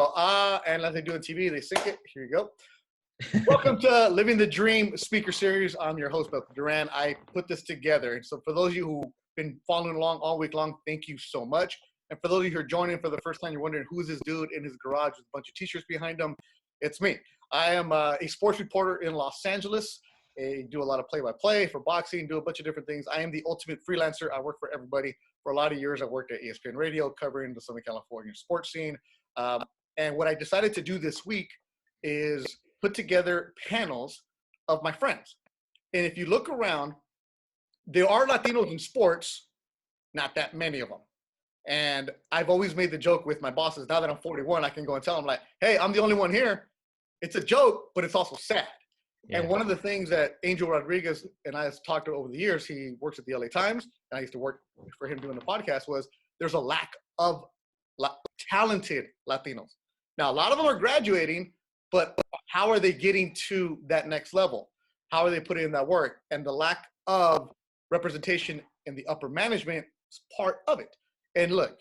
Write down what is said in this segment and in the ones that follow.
And like they do on TV, they sync it. Here you go. Welcome to Living the Dream speaker series. I'm your host, Beth Duran. I put this together. And so for those of you who've been following along all week long, thank you so much. And for those of you who are joining for the first time, you're wondering who's this dude in his garage with a bunch of t-shirts behind him. It's me. I am a sports reporter in Los Angeles. I do a lot of play-by-play for boxing, do a bunch of different things. I am the ultimate freelancer. I work for everybody. For a lot of years, I worked at ESPN Radio covering the Southern California sports scene. And what I decided to do this week is put together panels of my friends. And if you look around, there are Latinos in sports, not that many of them. And I've always made the joke with my bosses, now that I'm 41, I can go and tell them like, hey, I'm the only one here. It's a joke, but it's also sad. Yeah. And one of the things that Angel Rodriguez and I have talked to over the years, he works at the LA Times, and I used to work for him doing the podcast, was there's a lack of talented Latinos. Now, a lot of them are graduating, but how are they getting to that next level? How are they putting in that work? And the lack of representation in the upper management is part of it. And look,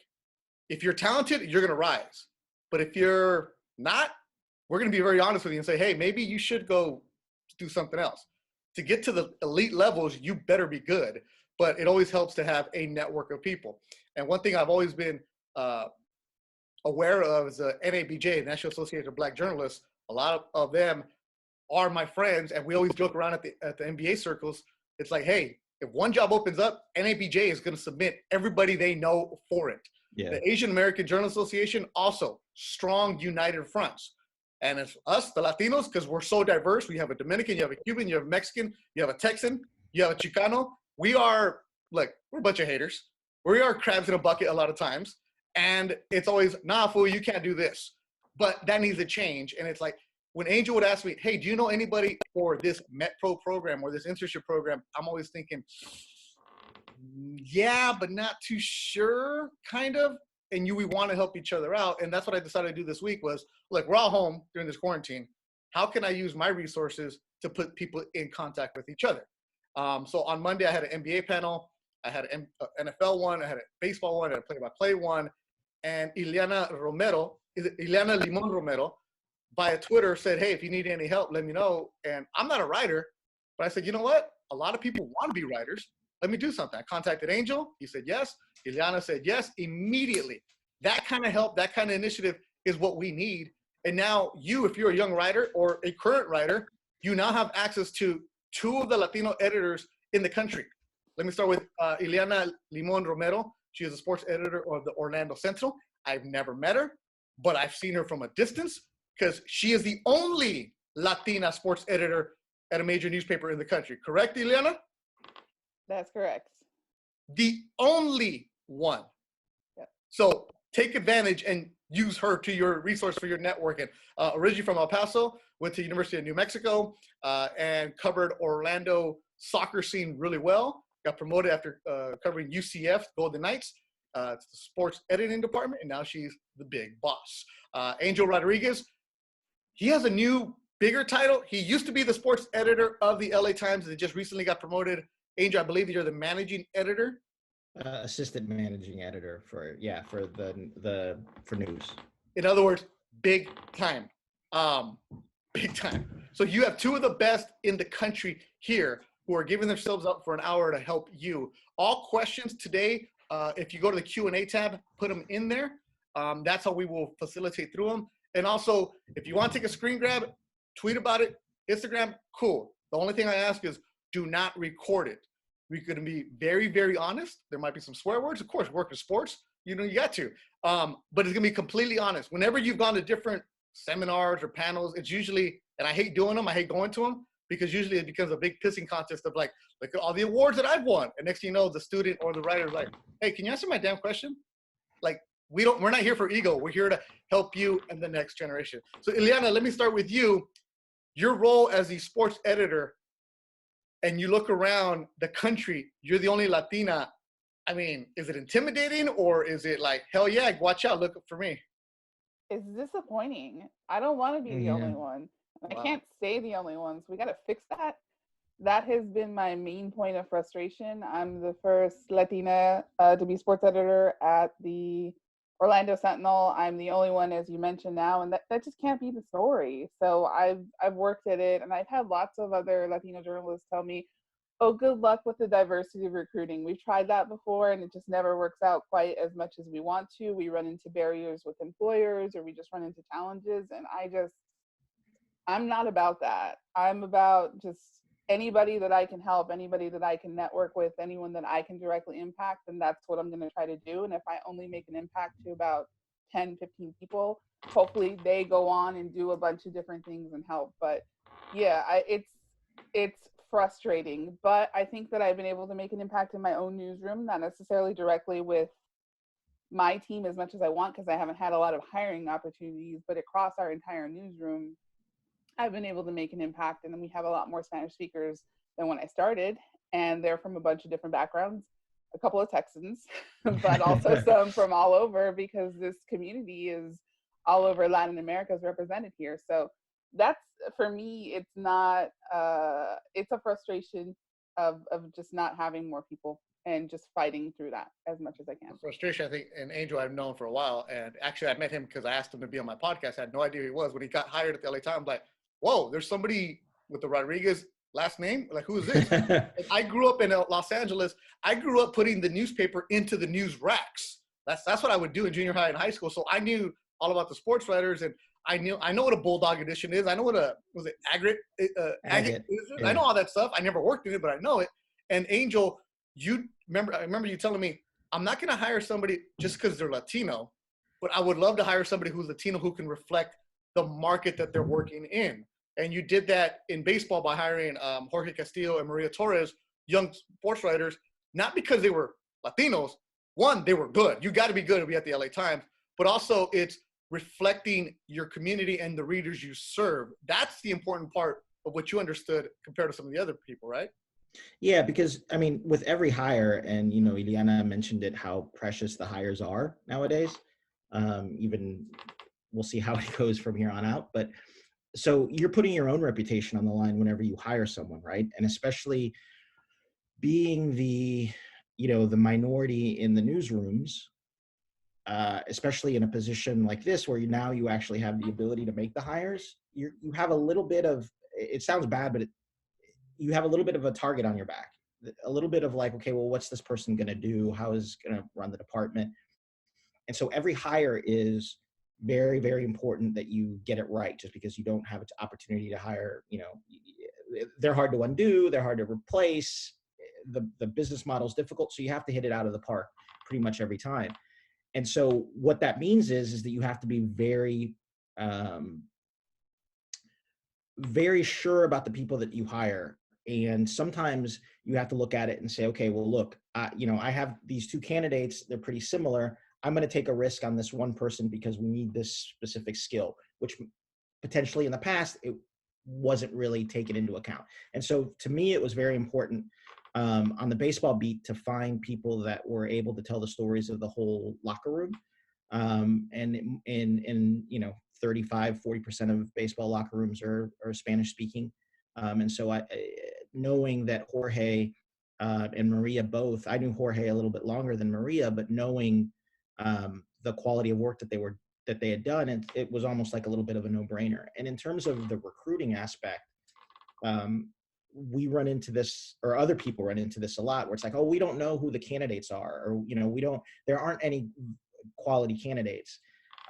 if you're talented, you're going to rise. But if you're not, we're going to be very honest with you and say, hey, maybe you should go do something else. To get to the elite levels, you better be good. But it always helps to have a network of people. And one thing I've always been aware of is the NABJ, National Association of Black Journalists. A lot of them are my friends, and we always joke around at the NBA circles. It's like, hey, if one job opens up, NABJ is going to submit everybody they know for it. Yeah. The Asian American Journal Association, also strong, united fronts. And it's us, the Latinos, because we're so diverse. We have a Dominican, you have a Cuban, you have a Mexican, you have a Texan, you have a Chicano. We are, like, we're a bunch of haters. We are crabs in a bucket a lot of times. And it's always, nah, fool, you can't do this. But that needs to change. And it's like, when Angel would ask me, hey, do you know anybody for this MetPro program or this internship program? I'm always thinking, yeah, but not too sure, kind of. And we want to help each other out. And that's what I decided to do this week was, look, we're all home during this quarantine. How can I use my resources to put people in contact with each other? So on Monday, I had an NBA panel. I had an NFL one. I had a baseball one. I had a play-by-play one. And Ileana Limon Romero, via Twitter said, hey, if you need any help, let me know. And I'm not a writer, but I said, you know what? A lot of people want to be writers. Let me do something. I contacted Angel. He said yes. Iliana said yes immediately. That kind of help, that kind of initiative is what we need. And now you, if you're a young writer or a current writer, you now have access to two of the Latino editors in the country. Let me start with Ileana Limon Romero. She is a sports editor of the Orlando Sentinel. I've never met her, but I've seen her from a distance, because she is the only Latina sports editor at a major newspaper in the country. Correct, Ileana? That's correct. The only one. Yep. So take advantage and use her to your resource for your networking. Originally from El Paso, went to University of New Mexico and covered Orlando soccer scene really well. Got promoted after covering UCF Golden Knights. It's the sports editing department, and now she's the big boss. Angel Rodriguez, he has a new, bigger title. He used to be the sports editor of the LA Times, and just recently got promoted. Angel, I believe you're the managing editor. Assistant managing editor for news. In other words, big time, big time. So you have two of the best in the country here who are giving themselves up for an hour to help you. All questions today, if you go to the Q&A tab, put them in there. That's how we will facilitate through them. And also, if you want to take a screen grab, tweet about it, Instagram, cool. The only thing I ask is do not record it. We're going to be very, very honest. There might be some swear words. Of course, work in sports, you got to. But it's going to be completely honest. Whenever you've gone to different seminars or panels, it's usually, and I hate doing them, I hate going to them, because usually it becomes a big pissing contest of like, look at all the awards that I've won. And next thing you know, the student or the writer is like, hey, can you answer my damn question? Like, we're not here for ego. We're here to help you and the next generation. So Iliana, let me start with you. Your role as the sports editor, and you look around the country, you're the only Latina. I mean, is it intimidating, or is it like, hell yeah, watch out, look for me? It's disappointing. I don't want to be the only one. Wow. I can't say the only ones. We got to fix that. That has been my main point of frustration. I'm the first Latina to be sports editor at the Orlando Sentinel, I'm the only one, as you mentioned now, and that just can't be the story. So I've worked at it, and I've had lots of other Latino journalists tell me, oh, good luck with the diversity of recruiting. We've tried that before, and it just never works out quite as much as we want to. We run into barriers with employers, or we just run into challenges, and I'm not about that. I'm about just anybody that I can help, anybody that I can network with, anyone that I can directly impact, and that's what I'm going to try to do. And if I only make an impact to about 10, 15 people, hopefully they go on and do a bunch of different things and help. But yeah, it's frustrating, but I think that I've been able to make an impact in my own newsroom, not necessarily directly with my team as much as I want, because I haven't had a lot of hiring opportunities, but across our entire newsroom, I've been able to make an impact. And then we have a lot more Spanish speakers than when I started, and they're from a bunch of different backgrounds, a couple of Texans, but also some from all over, because this community is all over Latin America is represented here. So that's, for me, it's not, it's a frustration of just not having more people and just fighting through that as much as I can. The frustration, I think, and Angel I've known for a while, and actually I met him because I asked him to be on my podcast. I had no idea who he was. When he got hired at the LA Times, like, whoa, there's somebody with the Rodriguez last name? Like, who is this? And I grew up in Los Angeles. I grew up putting the newspaper into the news racks. That's what I would do in junior high and high school. So I knew all about the sports writers, and I know what a Bulldog edition is. I know what Agate is. Yeah. I know all that stuff. I never worked in it, but I know it. And Angel, I remember you telling me, I'm not going to hire somebody just because they're Latino, but I would love to hire somebody who's Latino who can reflect the market that they're working in. And you did that in baseball by hiring Jorge Castillo and Maria Torres, young sports writers, not because they were Latinos. One, they were good. You got to be good to be at the LA Times, but also it's reflecting your community and the readers you serve. That's the important part of what you understood compared to some of the other people, right? Yeah, because I mean, with every hire, and you know, Iliana mentioned it, how precious the hires are nowadays. Even we'll see how it goes from here on out. But so you're putting your own reputation on the line whenever you hire someone, right? And especially being the minority in the newsrooms, especially in a position like this where you actually have the ability to make the hires. You have a little bit of, it sounds bad, but you have a little bit of a target on your back, a little bit of like, okay, well, what's this person going to do? How is going to run the department? And so every hire is very, very important that you get it right, just because you don't have an opportunity to hire, they're hard to undo. They're hard to replace. The business model is difficult. So you have to hit it out of the park pretty much every time. And so what that means is that you have to be very, very sure about the people that you hire. And sometimes you have to look at it and say, okay, well, look, I have these two candidates. They're pretty similar. I'm going to take a risk on this one person because we need this specific skill, which potentially in the past, it wasn't really taken into account. And so to me, it was very important on the baseball beat to find people that were able to tell the stories of the whole locker room. And 35-40% of baseball locker rooms are Spanish speaking. And so knowing that Jorge and Maria both, I knew Jorge a little bit longer than Maria, but knowing the quality of work that they had done, and it was almost like a little bit of a no-brainer. And in terms of the recruiting aspect, we run into this, or other people run into this a lot, where it's like, oh, we don't know who the candidates are, or there aren't any quality candidates.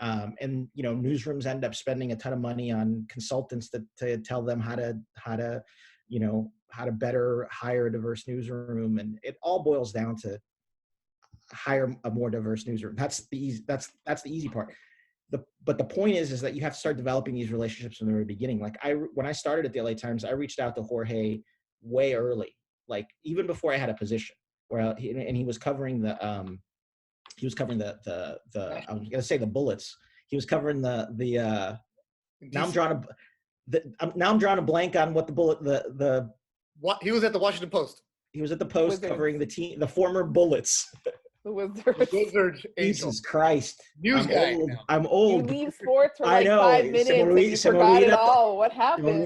And newsrooms end up spending a ton of money on consultants to tell them how to better hire a diverse newsroom, and it all boils down to hire a more diverse newsroom. That's the easy part. But the point is that you have to start developing these relationships from the very beginning. Like when I started at the LA Times, I reached out to Jorge way early, like even before I had a position, he was covering the I was gonna say the Bullets. He was covering now I'm drawing a blank on what the Bullet what he was at the Washington Post. He was at the Post covering the former Bullets. The Wizards. Wizards. Jesus Christ. News guy. I'm old. You leave sports for like 5 minutes and you forgot it all. What happened?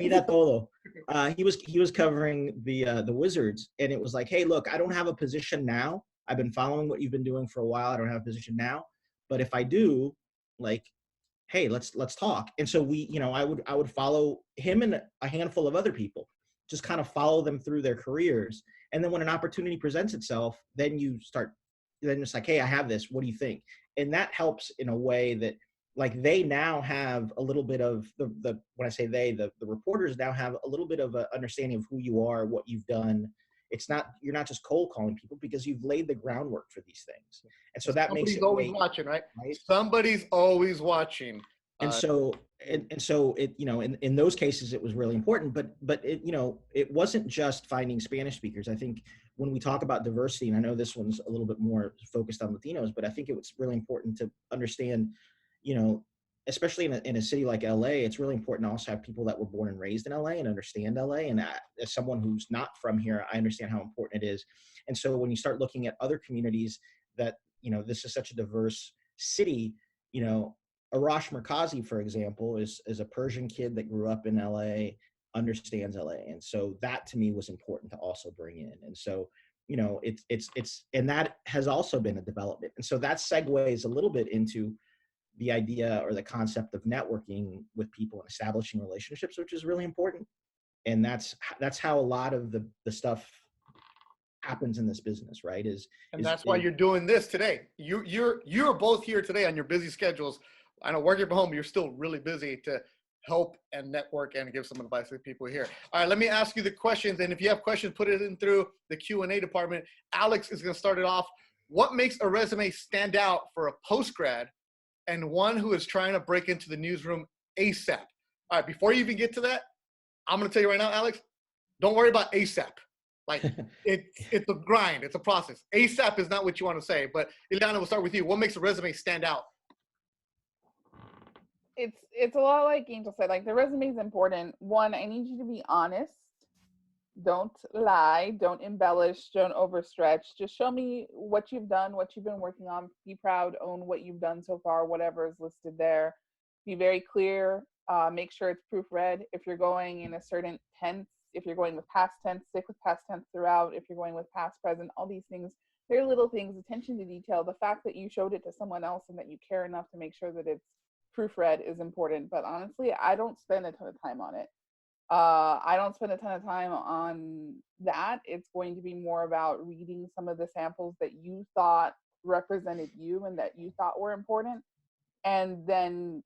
He was covering the Wizards, and it was like, hey, look, I don't have a position now. I've been following what you've been doing for a while. I don't have a position now, But if I do, like, hey, let's talk. And so I would follow him and a handful of other people, just kind of follow them through their careers. And then when an opportunity presents itself, then it's like, hey, I have this, what do you think? And that helps in a way that, like, they now have a little bit of the when I say the reporters now have a little bit of an understanding of who you are, what you've done. You're not just cold calling people, because you've laid the groundwork for these things. And so that makes Somebody's it always watching, right? right. Somebody's always watching. And so it, in those cases, it was really important, but it wasn't just finding Spanish speakers. I think when we talk about diversity, and I know this one's a little bit more focused on Latinos, but I think it was really important to understand, especially in a city like LA, it's really important to also have people that were born and raised in LA and understand LA. And as someone who's not from here, I understand how important it is. And so when you start looking at other communities that, this is such a diverse city, Arash Markazi, for example, is a Persian kid that grew up in LA, understands LA. And so that to me was important to also bring in. And so, and that has also been a development. And so that segues a little bit into the idea or the concept of networking with people and establishing relationships, which is really important. And that's how a lot of the stuff happens in this business, right? That's why you're doing this today. You're both here today on your busy schedules. I know working from home, you're still really busy to help and network and give some advice to people here. All right, let me ask you the questions. And if you have questions, put it in through the Q&A department. Alex is going to start it off. What makes a resume stand out for a post-grad and one who is trying to break into the newsroom ASAP? All right, before you even get to that, I'm going to tell you right now, Alex, don't worry about ASAP. Like, it's a grind. It's a process. ASAP is not what you want to say. But Iliana, we'll start with you. What makes a resume stand out? It's a lot like Angel said. Like, the resume is important. One, I need you to be honest. Don't lie. Don't embellish. Don't overstretch. Just show me what you've done, what you've been working on. Be proud. Own what you've done so far, whatever is listed there. Be very clear. Make sure it's proofread. If you're going in a certain tense, if you're going with past tense, stick with past tense throughout. If you're going with past, present, all these things, they're little things. Attention to detail. The fact that you showed it to someone else and that you care enough to make sure that it's proofread is important. But honestly, I don't spend a ton of time on it. I don't spend a ton of time on that. It's going to be more about reading some of the samples that you thought represented you and that you thought were important. And then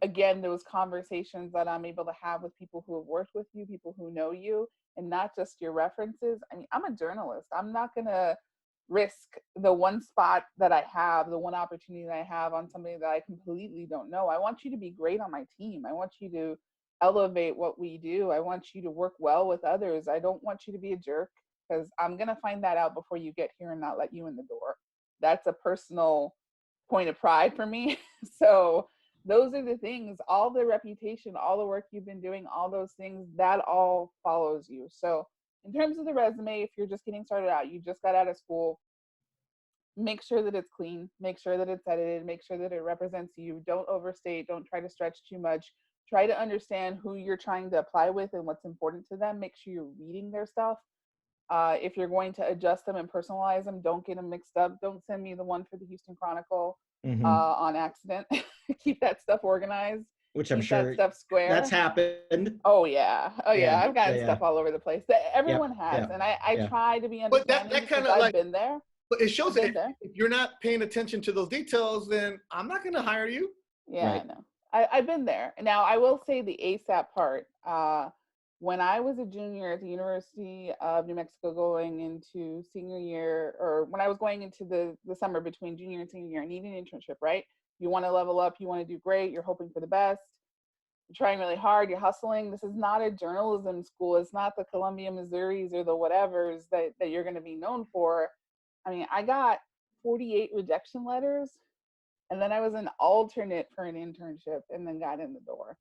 again, those conversations that I'm able to have with people who have worked with you, people who know you, and not just your references. I mean, I'm a journalist. I'm not going to risk the one spot that I have, the one opportunity that I have on somebody that I completely don't know. I want you to be great on my team. I want you to elevate what we do. I want you to work well with others. I don't want you to be a jerk, because I'm going to find that out before you get here and not let you in the door. That's a personal point of pride for me. So those are the things, all the reputation, all the work you've been doing, all those things, that all follows you. So in terms of the resume, if you're just getting started out, you just got out of school, make sure that it's clean, make sure that it's edited, make sure that it represents you. Don't overstate, don't try to stretch too much. Try to understand who you're trying to apply with and what's important to them. Make sure you're reading their stuff. If you're going to adjust them and personalize them, don't get them mixed up. Don't send me the one for the Houston Chronicle on accident. Keep that stuff organized. Which I'm sure that stuff square. That's happened. Oh yeah. I've gotten stuff all over the place. Everyone has, and I try to be understanding. But that kind of I've like been there. But it shows that if you're not paying attention to those details, then I'm not going to hire you. Yeah, right. I know. I've been there. Now, I will say the ASAP part. When I was a junior at the University of New Mexico going into senior year, or when I was going into the summer between junior and senior year, I needed an internship, right? You want to level up, you want to do great, you're hoping for the best, you're trying really hard, you're hustling. This is not a journalism school. It's not the Columbia, Missouris or the whatevers that you're going to be known for. I mean, I got 48 rejection letters, and then I was an alternate for an internship and then got in the door.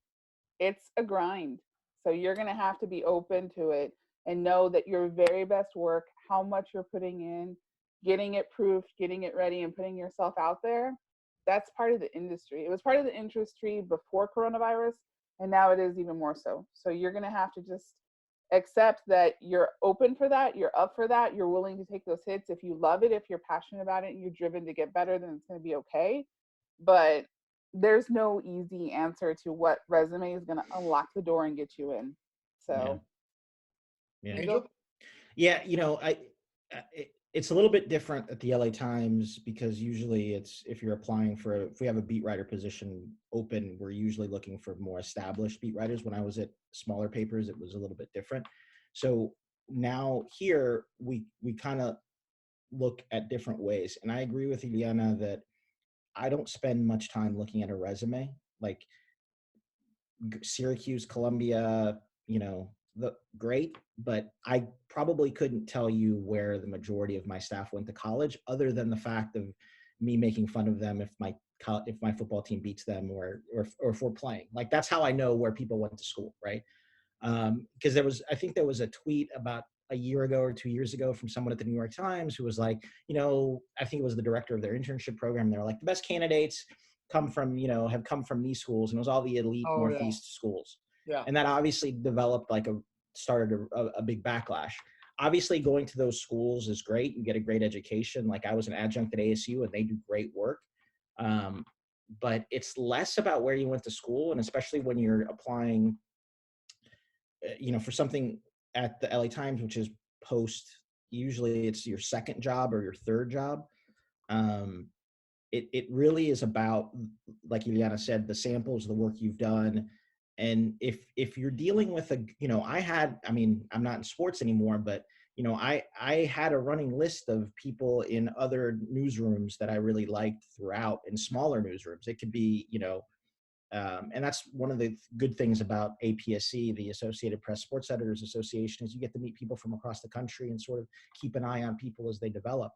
It's a grind. So you're going to have to be open to it and know that your very best work, how much you're putting in, getting it proofed, getting it ready, and putting yourself out there, that's part of the industry. It was part of the industry before coronavirus, and now it is even more so. So you're going to have to just accept that you're open for that, you're up for that, you're willing to take those hits. If you love it, if you're passionate about it, and you're driven to get better, then it's going to be okay. but there's no easy answer to what resume is going to unlock the door and get you in. So Yeah. you go. Angel? Yeah, it's a little bit different at the LA Times because usually it's if you're applying for if we have a beat writer position open, we're usually looking for more established beat writers. When I was at smaller papers, it was a little bit different. So now here we kind of look at different ways, and I agree with Iliana that I don't spend much time looking at a resume. Like Syracuse, Columbia, the great, but I probably couldn't tell you where the majority of my staff went to college, other than the fact of me making fun of them if my football team beats them or if we're playing. Like that's how I know where people went to school, right? Because I think there was a tweet about a year ago or 2 years ago from someone at the New York Times who was like, I think it was the director of their internship program. They were like, the best candidates have come from these schools, and it was all the elite Oh, yeah. Northeast schools. Yeah. And that obviously started a big backlash. Obviously, going to those schools is great. You get a great education. Like I was an adjunct at ASU, and they do great work. But it's less about where you went to school, and especially when you're applying for something at the LA Times, which is usually it's your second job or your third job. It really is about, like Ileana said, the samples, the work you've done. And if you're dealing with I'm not in sports anymore, but I had a running list of people in other newsrooms that I really liked throughout, in smaller newsrooms. It could be, and that's one of the good things about APSC, the Associated Press Sports Editors Association, is you get to meet people from across the country and sort of keep an eye on people as they develop.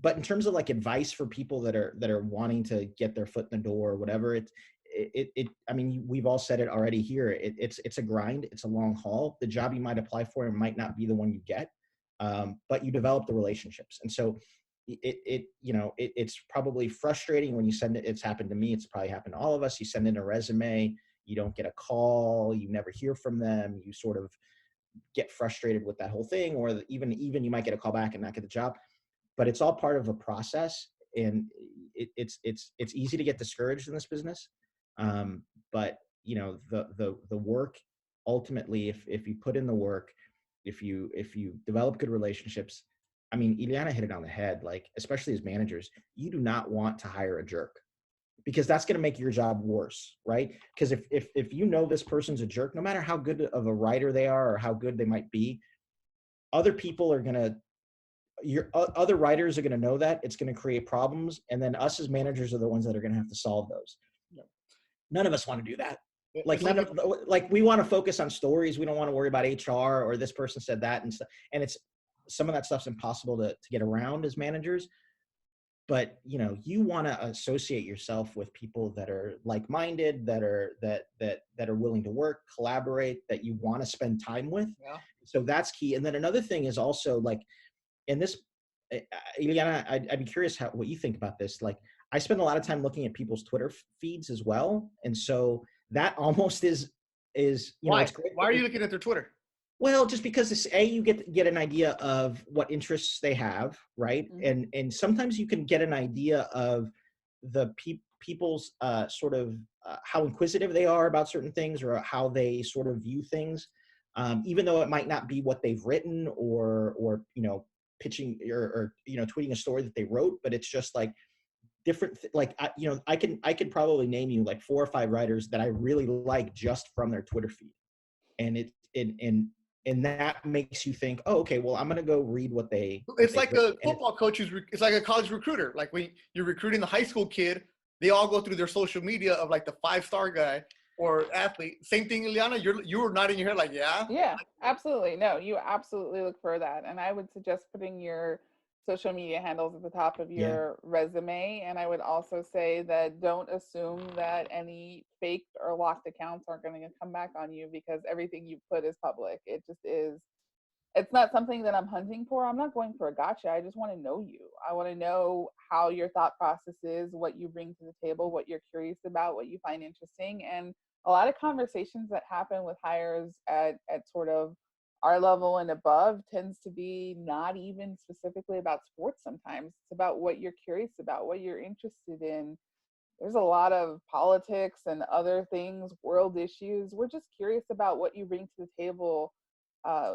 But in terms of like advice for people that are wanting to get their foot in the door or whatever, I mean, we've all said it already here. It's a grind. It's a long haul. The job you might apply for might not be the one you get, but you develop the relationships. And so it's probably frustrating when you send it. It's happened to me. It's probably happened to all of us. You send in a resume, you don't get a call, you never hear from them. You sort of get frustrated with that whole thing, or even you might get a call back and not get the job. But it's all part of a process, and it's easy to get discouraged in this business. But the work ultimately, if you put in the work, if you develop good relationships. I mean, Iliana hit it on the head. Like, especially as managers, you do not want to hire a jerk, because that's going to make your job worse, right? Because if you know this person's a jerk, no matter how good of a writer they are or how good they might be, other people are going to, other writers are going to know that. It's going to create problems, and then us as managers are the ones that are going to have to solve those. Yep. None of us want to do that. It's Like we want to focus on stories. We don't want to worry about HR or this person said that and stuff. And it's some of that stuff's impossible to get around as managers. But you want to associate yourself with people that are like-minded, that are willing to work, collaborate, that you want to spend time with. Yeah. So that's key. And then another thing is also like, and this, Iliana, I'd be curious what you think about this. Like, I spend a lot of time looking at people's Twitter feeds as well, and so that almost is why? It's great. Why are you looking at their Twitter? Well, just because it's you get an idea of what interests they have, right? Mm-hmm. And sometimes you can get an idea of the people's sort of how inquisitive they are about certain things, or how they sort of view things, even though it might not be what they've written or pitching or tweeting a story that they wrote, but it's just like different. I can probably name you like 4 or 5 writers that I really like just from their Twitter feed, and that makes you think, oh, okay, well, I'm going to go read what they. It's like a football coach it's like a college recruiter. Like when you're recruiting the high school kid, they all go through their social media of like the 5-star guy or athlete. Same thing, Iliana. You were nodding your head like, yeah. Yeah, absolutely. No, you absolutely look for that. And I would suggest putting your social media handles at the top of Yeah. your resume. And I would also say that don't assume that any faked or locked accounts aren't going to come back on you, because everything you put is public. It just is. It's not something that I'm hunting for. I'm not going for a gotcha. I just want to know you. I want to know how your thought process is, what you bring to the table, what you're curious about, what you find interesting. And a lot of conversations that happen with hires at sort of our level and above tends to be not even specifically about sports sometimes. It's about what you're curious about, what you're interested in. There's a lot of politics and other things, world issues. We're just curious about what you bring to the table. Uh,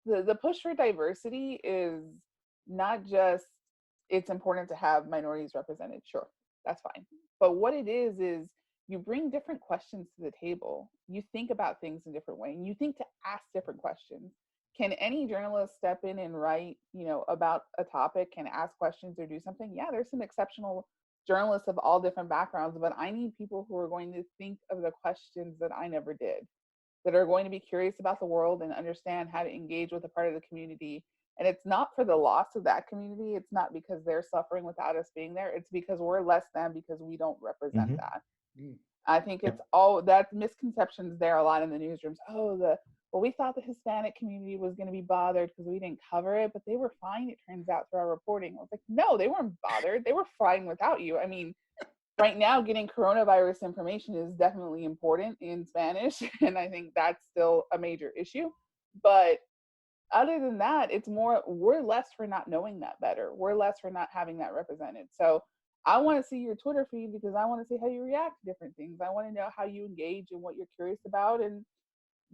the push for diversity is not just it's important to have minorities represented. Sure, that's fine. But what it is you bring different questions to the table. You think about things in a different way, and you think to ask different questions. Can any journalist step in and write, about a topic and ask questions or do something? Yeah, there's some exceptional journalists of all different backgrounds, but I need people who are going to think of the questions that I never did, that are going to be curious about the world and understand how to engage with a part of the community. And it's not for the loss of that community. It's not because they're suffering without us being there. It's because we're less than because we don't represent that. I think it's all that misconceptions there a lot in the newsrooms. Well, we thought the Hispanic community was going to be bothered because we didn't cover it, but they were fine, it turns out, through our reporting. I was like, no, they weren't bothered. They were fine without you. I mean, right now, getting coronavirus information is definitely important in Spanish, and I think that's still a major issue. But other than that, it's more, we're less for not knowing that better. We're less for not having that represented. So I want to see your Twitter feed because I want to see how you react to different things. I want to know how you engage and what you're curious about. And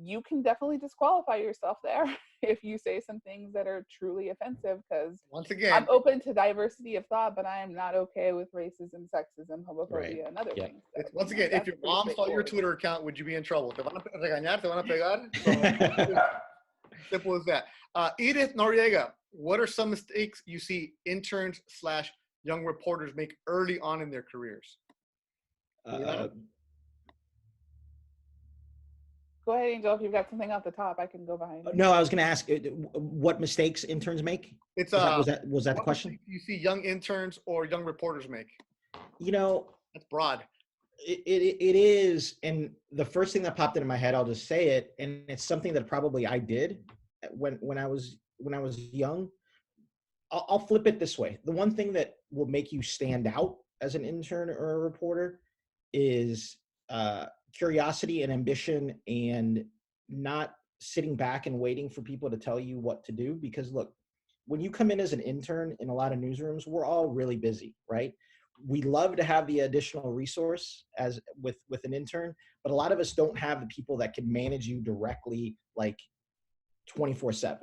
you can definitely disqualify yourself there if you say some things that are truly offensive, because once again, I'm open to diversity of thought, but I am not okay with racism, sexism, homophobia, Right. and other things. So, once again, if your mom saw your Twitter account, would you be in trouble? Te van a regañar, te van a pegar. So, simple as that. Edith Noriega, what are some mistakes you see interns / young reporters make early on in their careers? Go ahead, Angel. If you've got something off the top, I can go behind. No, I was going to ask what mistakes interns make. It's was that the question? You see young interns or young reporters make? That's broad. It is, and the first thing that popped into my head, I'll just say it, and it's something that probably I did when I was young. I'll flip it this way. The one thing that will make you stand out as an intern or a reporter is curiosity and ambition, and not sitting back and waiting for people to tell you what to do. Because look, when you come in as an intern in a lot of newsrooms, we're all really busy, right? We love to have the additional resource as with an intern, but a lot of us don't have the people that can manage you directly, like 24/7.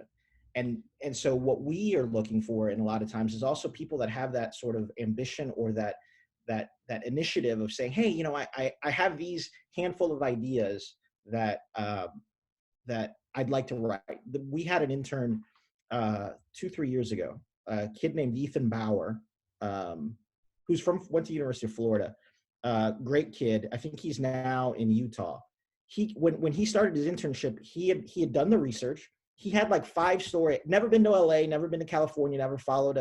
And so what we are looking for in a lot of times is also people that have that sort of ambition or that initiative of saying, hey, I have these handful of ideas that that I'd like to write. We had an intern 2-3 years ago, a kid named Ethan Bauer, who's went to University of Florida. Great kid. I think he's now in Utah. When he started his internship, he had done the research. He had like 5 stories, never been to LA, never been to California, never followed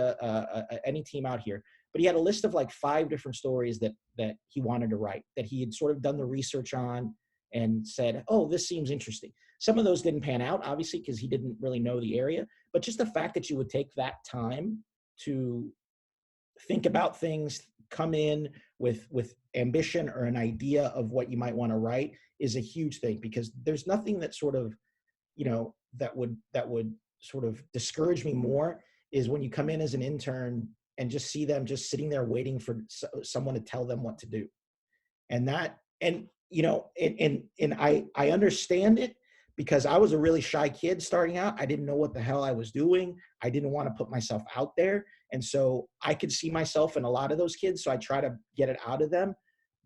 any team out here. But he had a list of like 5 different stories that he wanted to write, that he had sort of done the research on and said, oh, this seems interesting. Some of those didn't pan out, obviously, because he didn't really know the area. But just the fact that you would take that time to think about things, come in with ambition or an idea of what you might want to write is a huge thing, because there's nothing that sort of, that would sort of discourage me more is when you come in as an intern and just see them just sitting there waiting for someone to tell them what to do. And I understand it, because I was a really shy kid starting out. I didn't know what the hell I was doing. I didn't want to put myself out there. And so I could see myself in a lot of those kids. So I try to get it out of them.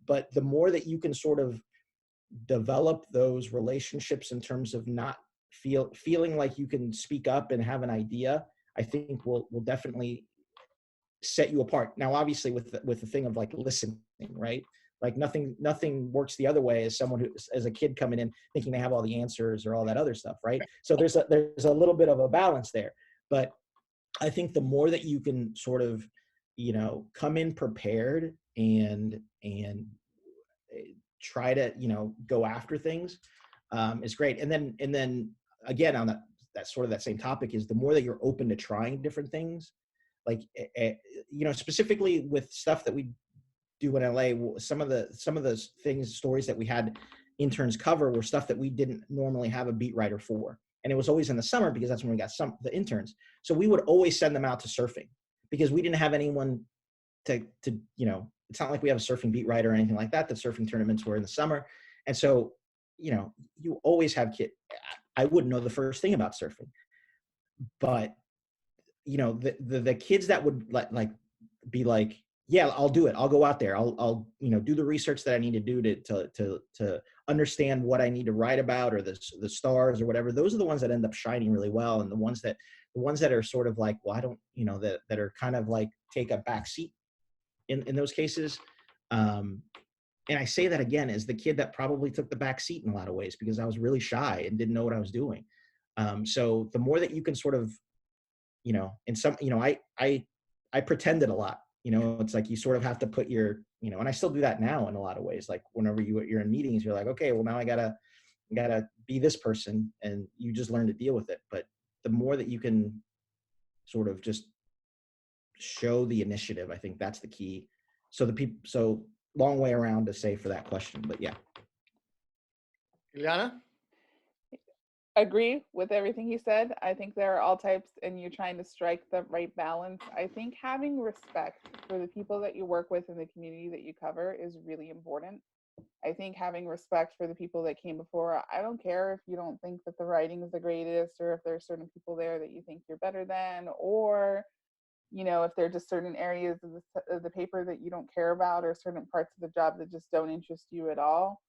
But the more that you can sort of develop those relationships in terms of not feeling like you can speak up and have an idea, I think will definitely set you apart. Now, obviously with the thing of like listening, right? Like nothing works the other way as someone who, as a kid coming in thinking they have all the answers or all that other stuff, right? So there's a little bit of a balance there. But I think the more that you can sort of, come in prepared and try to, go after things is great. And then again, on that sort of that same topic, is the more that you're open to trying different things, like, specifically with stuff that we do in LA, some of the stories that we had interns cover were stuff that we didn't normally have a beat writer for. And it was always in the summer because that's when we got the interns. So we would always send them out to surfing because we didn't have anyone to it's not like we have a surfing beat writer or anything like that. The surfing tournaments were in the summer. And so, you always have kids. I wouldn't know the first thing about surfing, but the kids that would like be like, yeah, I'll do it. I'll go out there. I'll do the research that I need to do to understand what I need to write about, or the stars or whatever. Those are the ones that end up shining really well. And the ones that are sort of like, well, I don't, that are kind of like take a back seat in those cases. And I say that again as the kid that probably took the back seat in a lot of ways because I was really shy and didn't know what I was doing. So the more that you can sort of, in some, I pretended a lot. It's like you sort of have to put your, and I still do that now in a lot of ways. Like whenever you're in meetings, you're like, okay, well now I gotta be this person, and you just learn to deal with it. But the more that you can sort of just show the initiative, I think that's the key. So long way around to say for that question, but yeah. Iliana? Agree with everything you said. I think there are all types, and you're trying to strike the right balance. I think having respect for the people that you work with and the community that you cover is really important. I think having respect for the people that came before. I don't care if you don't think that the writing is the greatest, or if there's certain people there that you think you're better than, or if there are just certain areas of the paper that you don't care about, or certain parts of the job that just don't interest you at all.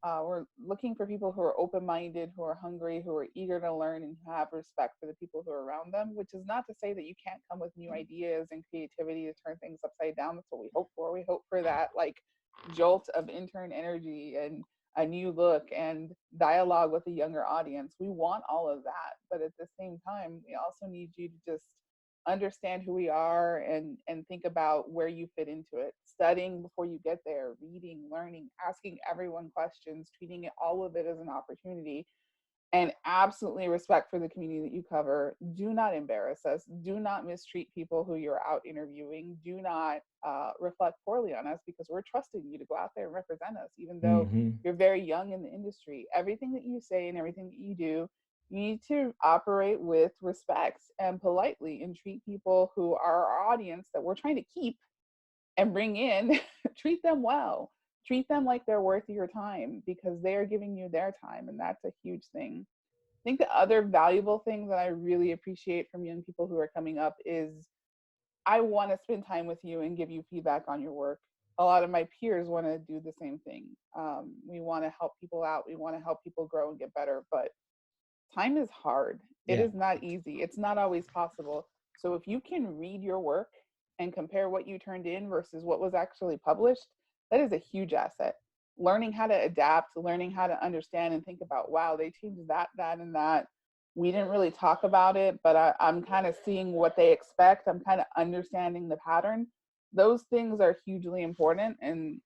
We're looking for people who are open-minded, who are hungry, who are eager to learn, and who have respect for the people who are around them, which is not to say that you can't come with new ideas and creativity to turn things upside down. That's what we hope for. We hope for that jolt of intern energy and a new look and dialogue with a younger audience. We want all of that, but at the same time, we also need you to just understand who we are and think about where you fit into it. Studying before you get there, reading, learning, asking everyone questions, treating all of it as an opportunity, and absolutely respect for the community that you cover. Do not embarrass us. Do not mistreat people who you're out interviewing. Do not reflect poorly on us, because we're trusting you to go out there and represent us, even though you're very young in the industry. Everything that you say and everything that you do, you need to operate with respect and politely, and treat people who are our audience that we're trying to keep and bring in, treat them well. Treat them like they're worth your time, because they are giving you their time, and that's a huge thing. I think the other valuable thing that I really appreciate from young people who are coming up is, I want to spend time with you and give you feedback on your work. A lot of my peers want to do the same thing. We want to help people out. We want to help people grow and get better, but time is hard. It is not easy. It's not always possible. So if you can read your work and compare what you turned in versus what was actually published, that is a huge asset. Learning how to adapt, learning how to understand and think about, wow, they changed that, and that. We didn't really talk about it, but I'm kind of seeing what they expect. I'm kind of understanding the pattern. Those things are hugely important, and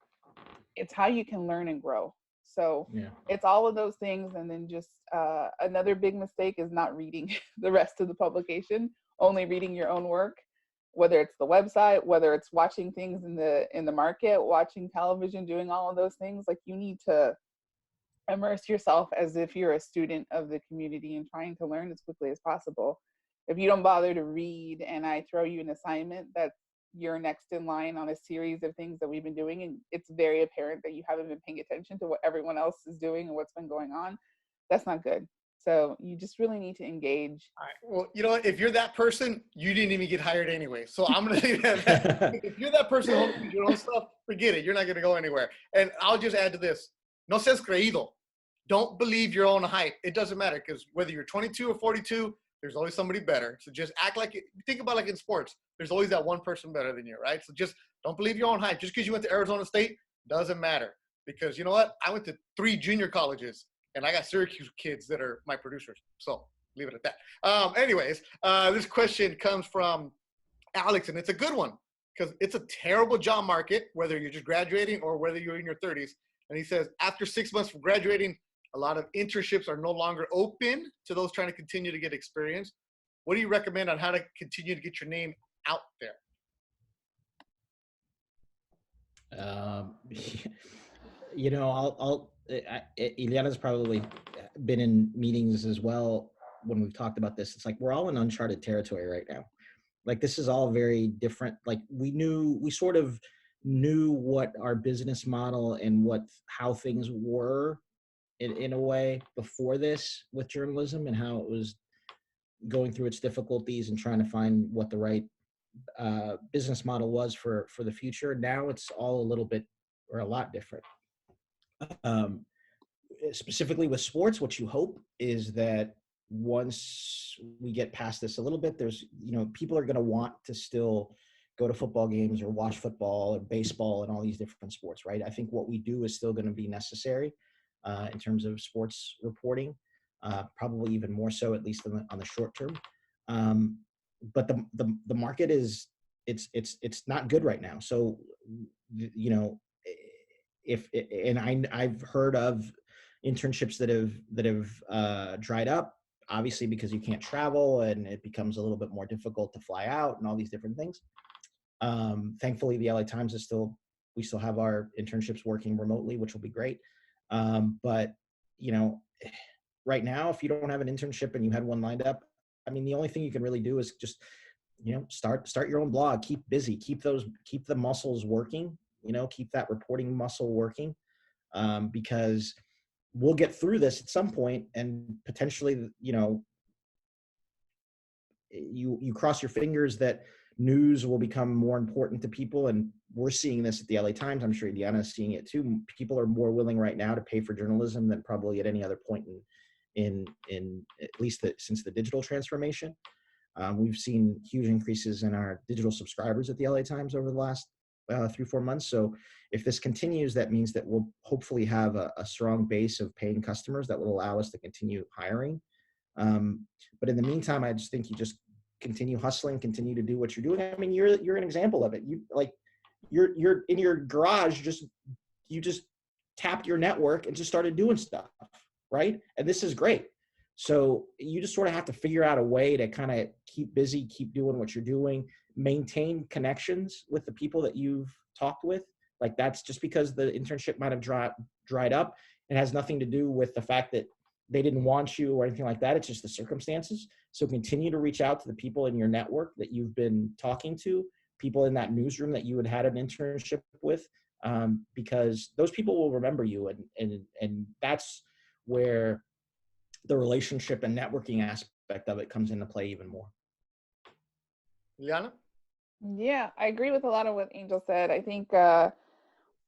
it's how you can learn and grow. So it's all of those things. And then just another big mistake is not reading the rest of the publication, only reading your own work, whether it's the website, whether it's watching things in the market, watching television, doing all of those things. Like, you need to immerse yourself as if you're a student of the community and trying to learn as quickly as possible. If you don't bother to read and I throw you an assignment, that's you're next in line on a series of things that we've been doing, and it's very apparent that you haven't been paying attention to what everyone else is doing and what's been going on, that's not good. So you just really need to engage. All right. Well, you know what? If you're that person, you didn't even get hired anyway. So I'm going to say that if you're that person who does your own stuff, forget it. You're not going to go anywhere. And I'll just add to this. No seas creído. Don't believe your own hype. It doesn't matter, because whether you're 22 or 42, there's always somebody better. So just act like it. Think about like in sports. There's always that one person better than you, right? So just don't believe your own hype. Just because you went to Arizona State doesn't matter. Because you know what? I went to 3 junior colleges, and I got Syracuse kids that are my producers. So leave it at that. Anyways, this question comes from Alex, and it's a good one because it's a terrible job market, whether you're just graduating or whether you're in your 30s. And he says, after 6 months from graduating, a lot of internships are no longer open to those trying to continue to get experience. What do you recommend on how to continue to get your name out there? Iliana's probably been in meetings as well. when we've talked about this, it's like we're all in uncharted territory right now. Like this is all very different. Like we sort of knew what our business model and how things were in a way before this with journalism and how it was going through its difficulties and trying to find what the right business model was for the future. Now it's all a little bit or a lot different. Specifically with sports, what you hope is that once we get past this a little bit, there's, people are going to want to still go to football games or watch football or baseball and all these different sports, right? I think what we do is still going to be necessary in terms of sports reporting, probably even more so, at least on the short term. But the market is, it's not good right now. So, I've heard of internships that have dried up, obviously because you can't travel and it becomes a little bit more difficult to fly out and all these different things. Thankfully, the LA Times we still have our internships working remotely, which will be great. But right now, if you don't have an internship and you had one lined up, I mean, the only thing you can really do is just, start your own blog, keep busy, keep the muscles working, keep that reporting muscle working, because we'll get through this at some point and potentially, you cross your fingers that news will become more important to people. And we're seeing this at the LA Times. I'm sure Iliana is seeing it too. People are more willing right now to pay for journalism than probably at any other point in at least since the digital transformation. We've seen huge increases in our digital subscribers at the LA Times over the last 3-4 months. So if this continues, that means that we'll hopefully have a strong base of paying customers that will allow us to continue hiring. But in the meantime, I just think you just continue hustling, continue to do what you're doing. I mean, you're an example of it. You're in your garage, you just tapped your network and just started doing stuff, right? And this is great. So you just sort of have to figure out a way to kind of keep busy, keep doing what you're doing, maintain connections with the people that you've talked with. Like that's just because the internship might have dried up. It has nothing to do with the fact that they didn't want you or anything like that. It's just the circumstances. So continue to reach out to the people in your network that you've been talking to, people in that newsroom that you had an internship with, because those people will remember you. And that's where the relationship and networking aspect of it comes into play even more. Iliana? Yeah, I agree with a lot of what Angel said. I think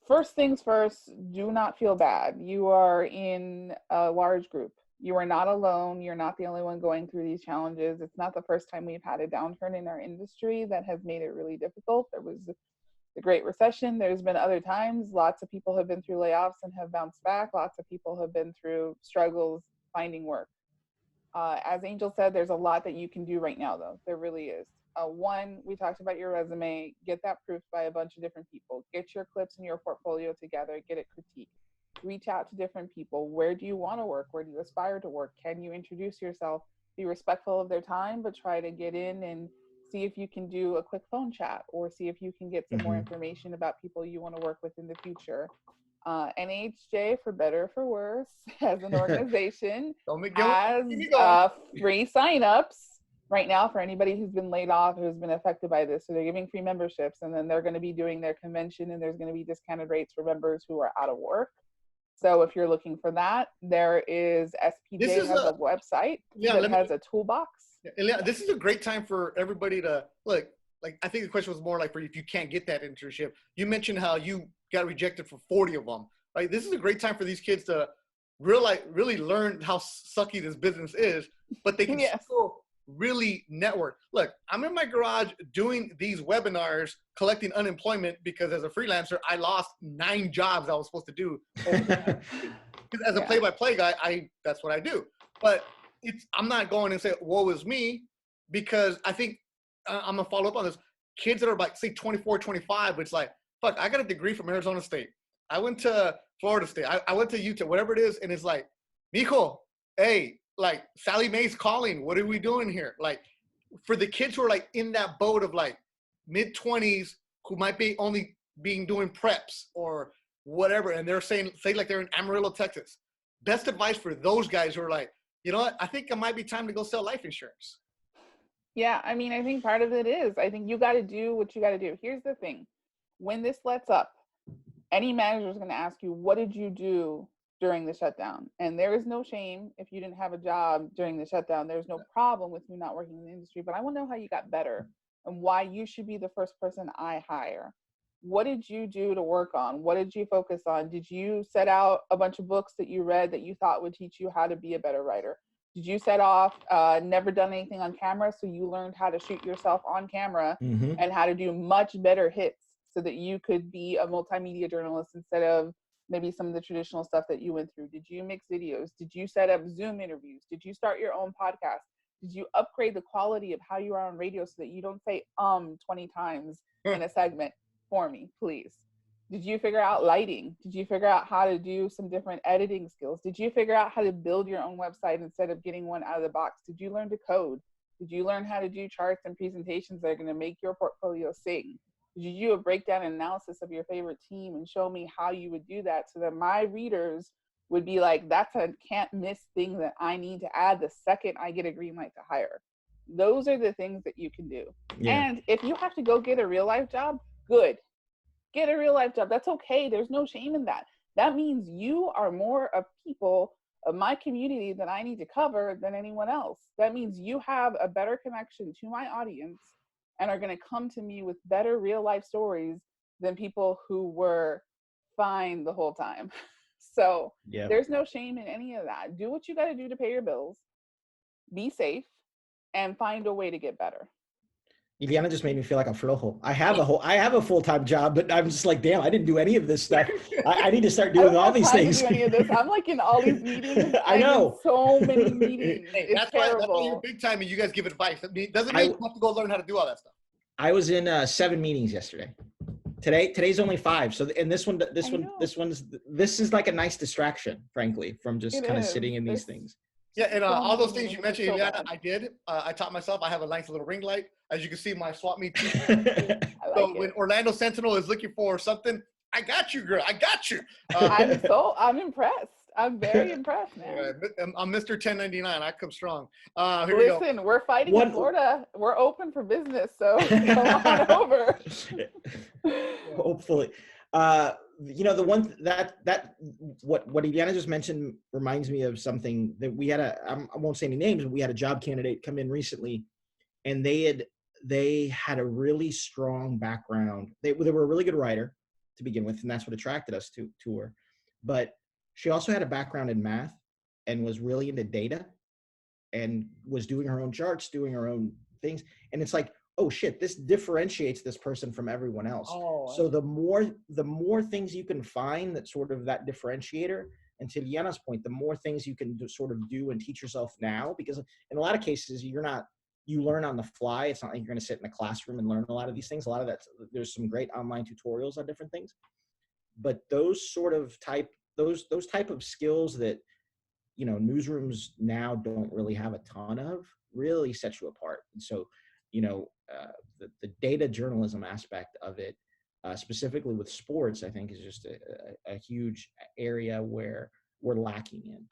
first things first, do not feel bad. You are in a large group. You are not alone. You're not the only one going through these challenges. It's not the first time we've had a downturn in our industry that has made it really difficult. There was the Great Recession. There's been other times. Lots of people have been through layoffs and have bounced back. Lots of people have been through struggles finding work. As Angel said, there's a lot that you can do right now, though. There really is. One, we talked about your resume. Get that proofed by a bunch of different people. Get your clips and your portfolio together. Get it critiqued. Reach out to different people. Where do you want to work? Where do you aspire to work? Can you introduce yourself? Be respectful of their time, but try to get in and see if you can do a quick phone chat or see if you can get some more information about people you want to work with in the future. NHJ, for better or for worse, as an organization, has free signups right now for anybody who's been laid off, who's been affected by this. So they're giving free memberships, and then they're going to be doing their convention, and there's going to be discounted rates for members who are out of work. So if you're looking for that, there is SPJ has a website that has a toolbox. Yeah, this is a great time for everybody to look. Like, I think the question was more like for if you can't get that internship. You mentioned how you got rejected for 40 of them. Right? This is a great time for these kids to really learn how sucky this business is, but they can still really network. Look, I'm in my garage doing these webinars, collecting unemployment because as a freelancer, I lost 9 jobs I was supposed to do. As a play-by-play guy, that's what I do. But I'm not going and say, woe is me, because I think I'm going to follow up on this. Kids that are like, say, 24, 25, it's like, fuck, I got a degree from Arizona State. I went to Florida State. I went to Utah, whatever it is. And it's like, mijo, hey, like Sally Mae's calling. What are we doing here? Like for the kids who are like in that boat of like mid-20s who might be only doing preps or whatever. And they're saying, say like they're in Amarillo, Texas. Best advice for those guys who are like, you know what? I think it might be time to go sell life insurance. Yeah, I mean, I think part of it is, I think you got to do what you got to do. Here's the thing. When this lets up, any manager is going to ask you, what did you do during the shutdown? And there is no shame if you didn't have a job during the shutdown. There's no problem with you not working in the industry, but I want to know how you got better and why you should be the first person I hire. What did you do to work on? What did you focus on? Did you set out a bunch of books that you read that you thought would teach you how to be a better writer? Did you set off, never done anything on camera, so you learned how to shoot yourself on camera and how to do much better hits so that you could be a multimedia journalist instead of maybe some of the traditional stuff that you went through? Did you mix videos? Did you set up Zoom interviews? Did you start your own podcast? Did you upgrade the quality of how you are on radio so that you don't say 20 times in a segment? For me, please. Did you figure out lighting? Did you figure out how to do some different editing skills? Did you figure out how to build your own website instead of getting one out of the box? Did you learn to code? Did you learn how to do charts and presentations that are going to make your portfolio sing? Did you do a breakdown and analysis of your favorite team and show me how you would do that so that my readers would be like, that's a can't miss thing that I need to add the second I get a green light to hire? Those are the things that you can do. Yeah. And if you have to go get a real life job, good. Get a real life job. That's okay. There's no shame in that. That means you are more of people of my community that I need to cover than anyone else. That means you have a better connection to my audience and are going to come to me with better real life stories than people who were fine the whole time. So there's no shame in any of that. Do what you got to do to pay your bills, be safe, and find a way to get better. Iliana just made me feel like a flojo. I have a full-time job, but I'm just like, damn, I didn't do any of this stuff. I need to start doing all these things. I don't have time to do any of this. I'm like in all these meetings. I know. So many meetings. Hey, it's terrible. That's why you're big time and you guys give advice. It doesn't mean you have to go learn how to do all that stuff. I was in 7 meetings yesterday. Today's only 5. So, and this is like a nice distraction, frankly, from just kind of sitting in these things. Yeah, and all those things you mentioned, Iliana, I did. I taught myself. I have a nice little ring light. As you can see, my swap meet. So when Orlando Sentinel is looking for something, I got you, girl. I got you. I'm impressed. I'm very impressed, man. I'm Mr. 1099. I come strong. Listen, we're fighting in Florida. We're open for business, so come on over. Hopefully. The one what Iliana just mentioned reminds me of something that we had I won't say any names, but we had a job candidate come in recently, and they had a really strong background. They were a really good writer to begin with, and that's what attracted us to her. But she also had a background in math and was really into data and was doing her own charts, doing her own things. And it's like, oh shit, this differentiates this person from everyone else. So the more things you can find that sort of that differentiator, and to Iliana's point, the more things you can sort of do and teach yourself now, because in a lot of cases you learn on the fly. It's not like you're going to sit in a classroom and learn a lot of these things. A lot of that, there's some great online tutorials on different things, but those type of skills that, newsrooms now don't really have a ton of really set you apart. And so, the data journalism aspect of it, specifically with sports, I think is just a huge area where we're lacking in.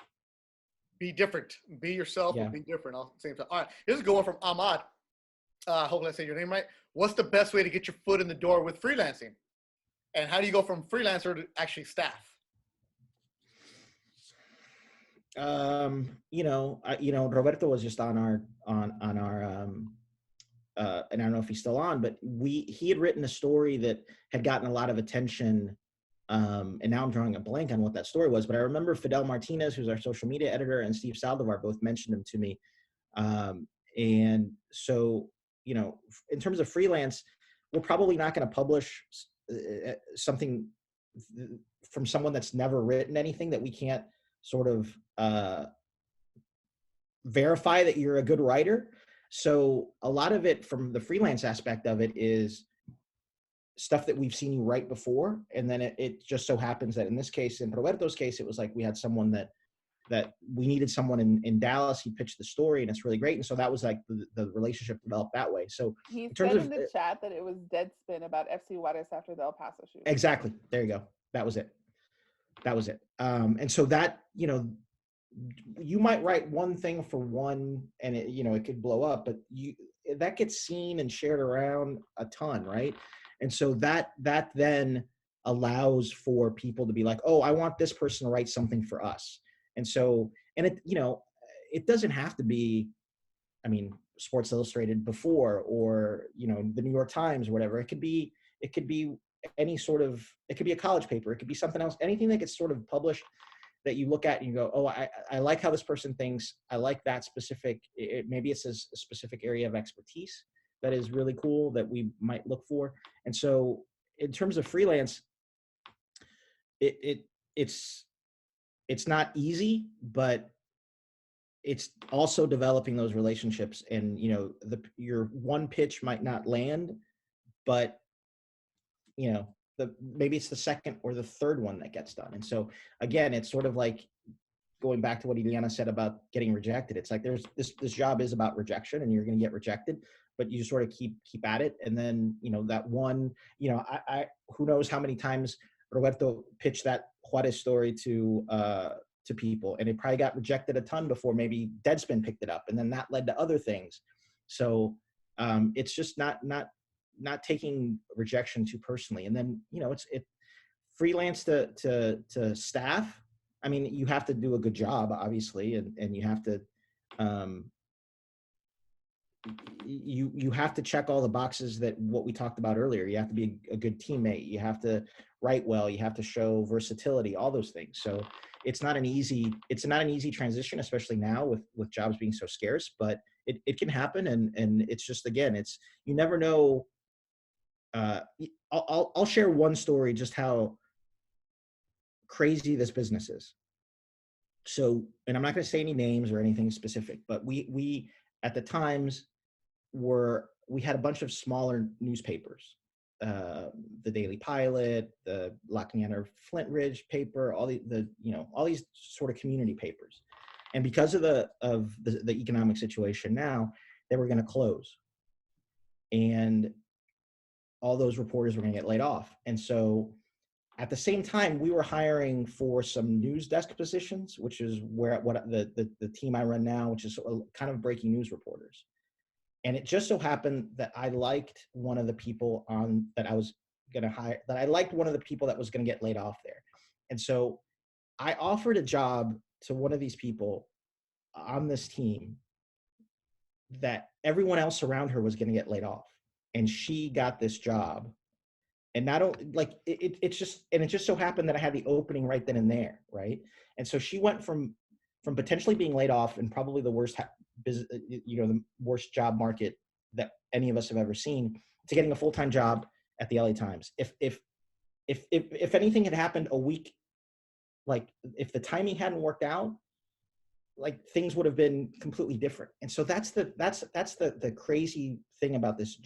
Be different. Be yourself and be different all at the same time. All right, here's a good one from Ahmad. Hopefully I say your name right. What's the best way to get your foot in the door with freelancing? And how do you go from freelancer to actually staff? Roberto was just on our and I don't know if he's still on, but he had written a story that had gotten a lot of attention. And now I'm drawing a blank on what that story was, but I remember Fidel Martinez, who's our social media editor, and Steve Saldivar both mentioned him to me. And so, in terms of freelance, we're probably not going to publish something from someone that's never written anything that we can't sort of verify that you're a good writer. So a lot of it from the freelance aspect of it is stuff that we've seen you write before. And then it just so happens that in this case, in Roberto's case, it was like we had someone that we needed someone in Dallas. He pitched the story and it's really great. And so that was like the relationship developed that way. So he said in the chat that it was Deadspin about FC Juarez after the El Paso shoot. Exactly. There you go. That was it. And so that, you might write one thing for one and it, it could blow up, but that gets seen and shared around a ton, right? And so that then allows for people to be like, oh, I want this person to write something for us. And so, and it doesn't have to be, I mean, Sports Illustrated before, or the New York Times or whatever. It could be any sort of, it could be a college paper, it could be something else, anything that gets sort of published that you look at and you go, oh, I like how this person thinks. I like that specific, maybe it's a specific area of expertise that is really cool that we might look for. And so in terms of freelance, it's not easy, but it's also developing those relationships. And your one pitch might not land, but maybe it's the second or the third one that gets done. And so again, it's sort of like going back to what Iliana said about getting rejected. It's like there's this job is about rejection, and you're going to get rejected, but you sort of keep at it. And then that one, I who knows how many times Roberto pitched that Juarez story to people, and it probably got rejected a ton before maybe Deadspin picked it up, and then that led to other things. So it's just not taking rejection too personally. And then it's freelance to staff. I mean, you have to do a good job, obviously, and you have to you have to check all the boxes that what we talked about earlier. You have to be a good teammate. You have to write well. You have to show versatility, all those things. So it's not an easy transition, especially now with jobs being so scarce, but it can happen. And it's just, again, you never know. I'll share one story, just how crazy this business is. So, and I'm not going to say any names or anything specific, but we at the Times we had a bunch of smaller newspapers, the Daily Pilot, the Lackawanna Flint Ridge paper, all these sort of community papers. And because of the economic situation now, they were going to close, and all those reporters were going to get laid off. And so at the same time, we were hiring for some news desk positions, which is what the team I run now, which is kind of breaking news reporters. And it just so happened that I liked one of the people that I was going to hire, that I liked one of the people that was going to get laid off there. And so I offered a job to one of these people on this team that everyone else around her was going to get laid off. And she got this job. And not only, like, it just so happened that I had the opening right then and there, right? And so she went from potentially being laid off in probably the worst the worst job market that any of us have ever seen, to getting a full-time job at the LA Times. If anything had happened a week, like if the timing hadn't worked out, like things would have been completely different. And so that's the crazy thing about this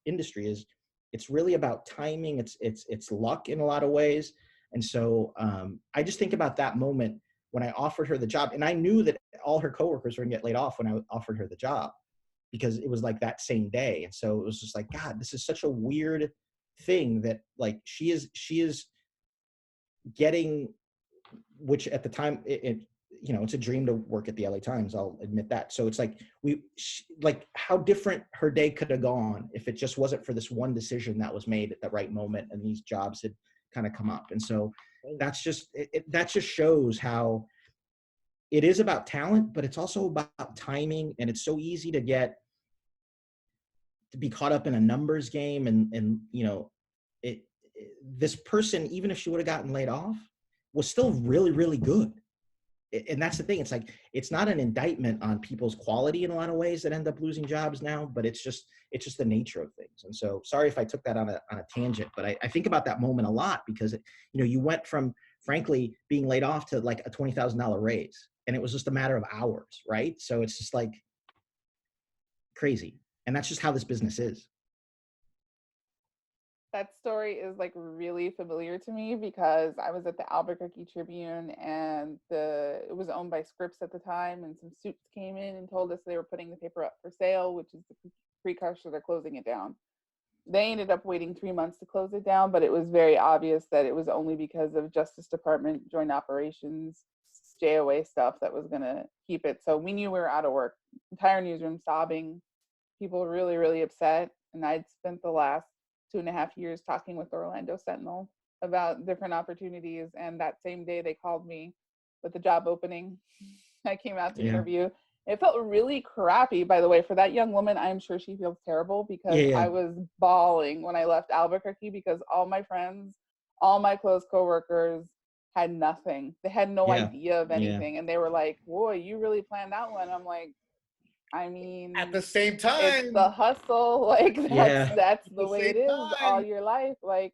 industry, is it's really about timing. It's luck in a lot of ways. And so I just think about that moment when I offered her the job, and I knew that all her coworkers were gonna get laid off when I offered her the job, because it was like that same day. And so it was just like, God, this is such a weird thing that, like, she is getting, which at the time it's a dream to work at the LA Times, I'll admit that. So it's like like how different her day could have gone if it just wasn't for this one decision that was made at the right moment, and these jobs had kind of come up. And so that's just that just shows how it is about talent, but it's also about timing. And it's so easy to be caught up in a numbers game, and this person, even if she would have gotten laid off, was still really, really good. And that's the thing. It's like, it's not an indictment on people's quality in a lot of ways that end up losing jobs now, but it's just the nature of things. And so, sorry if I took that on a tangent, but I think about that moment a lot, because you went from, frankly, being laid off to like a $20,000 raise, and it was just a matter of hours, right? So it's just like crazy. And that's just how this business is. That story is like really familiar to me, because I was at the Albuquerque Tribune, and it was owned by Scripps at the time, and some suits came in and told us they were putting the paper up for sale, which is the precursor to closing it down. They ended up waiting 3 months to close it down, but it was very obvious that it was only because of Justice Department Joint Operations JOA stuff that was going to keep it. So we knew we were out of work. Entire newsroom sobbing, people really, really upset. And I'd spent the last 2.5 years talking with the Orlando Sentinel about different opportunities. And that same day they called me with the job opening. I came out to interview. It felt really crappy, by the way, for that young woman. I'm sure she feels terrible because I was bawling when I left Albuquerque because all my friends, all my close coworkers had nothing. They had no idea of anything. And they were like, boy, you really planned that one. I'm like, I mean, at the same time, it's the hustle. Like that's the way it is all your life. Like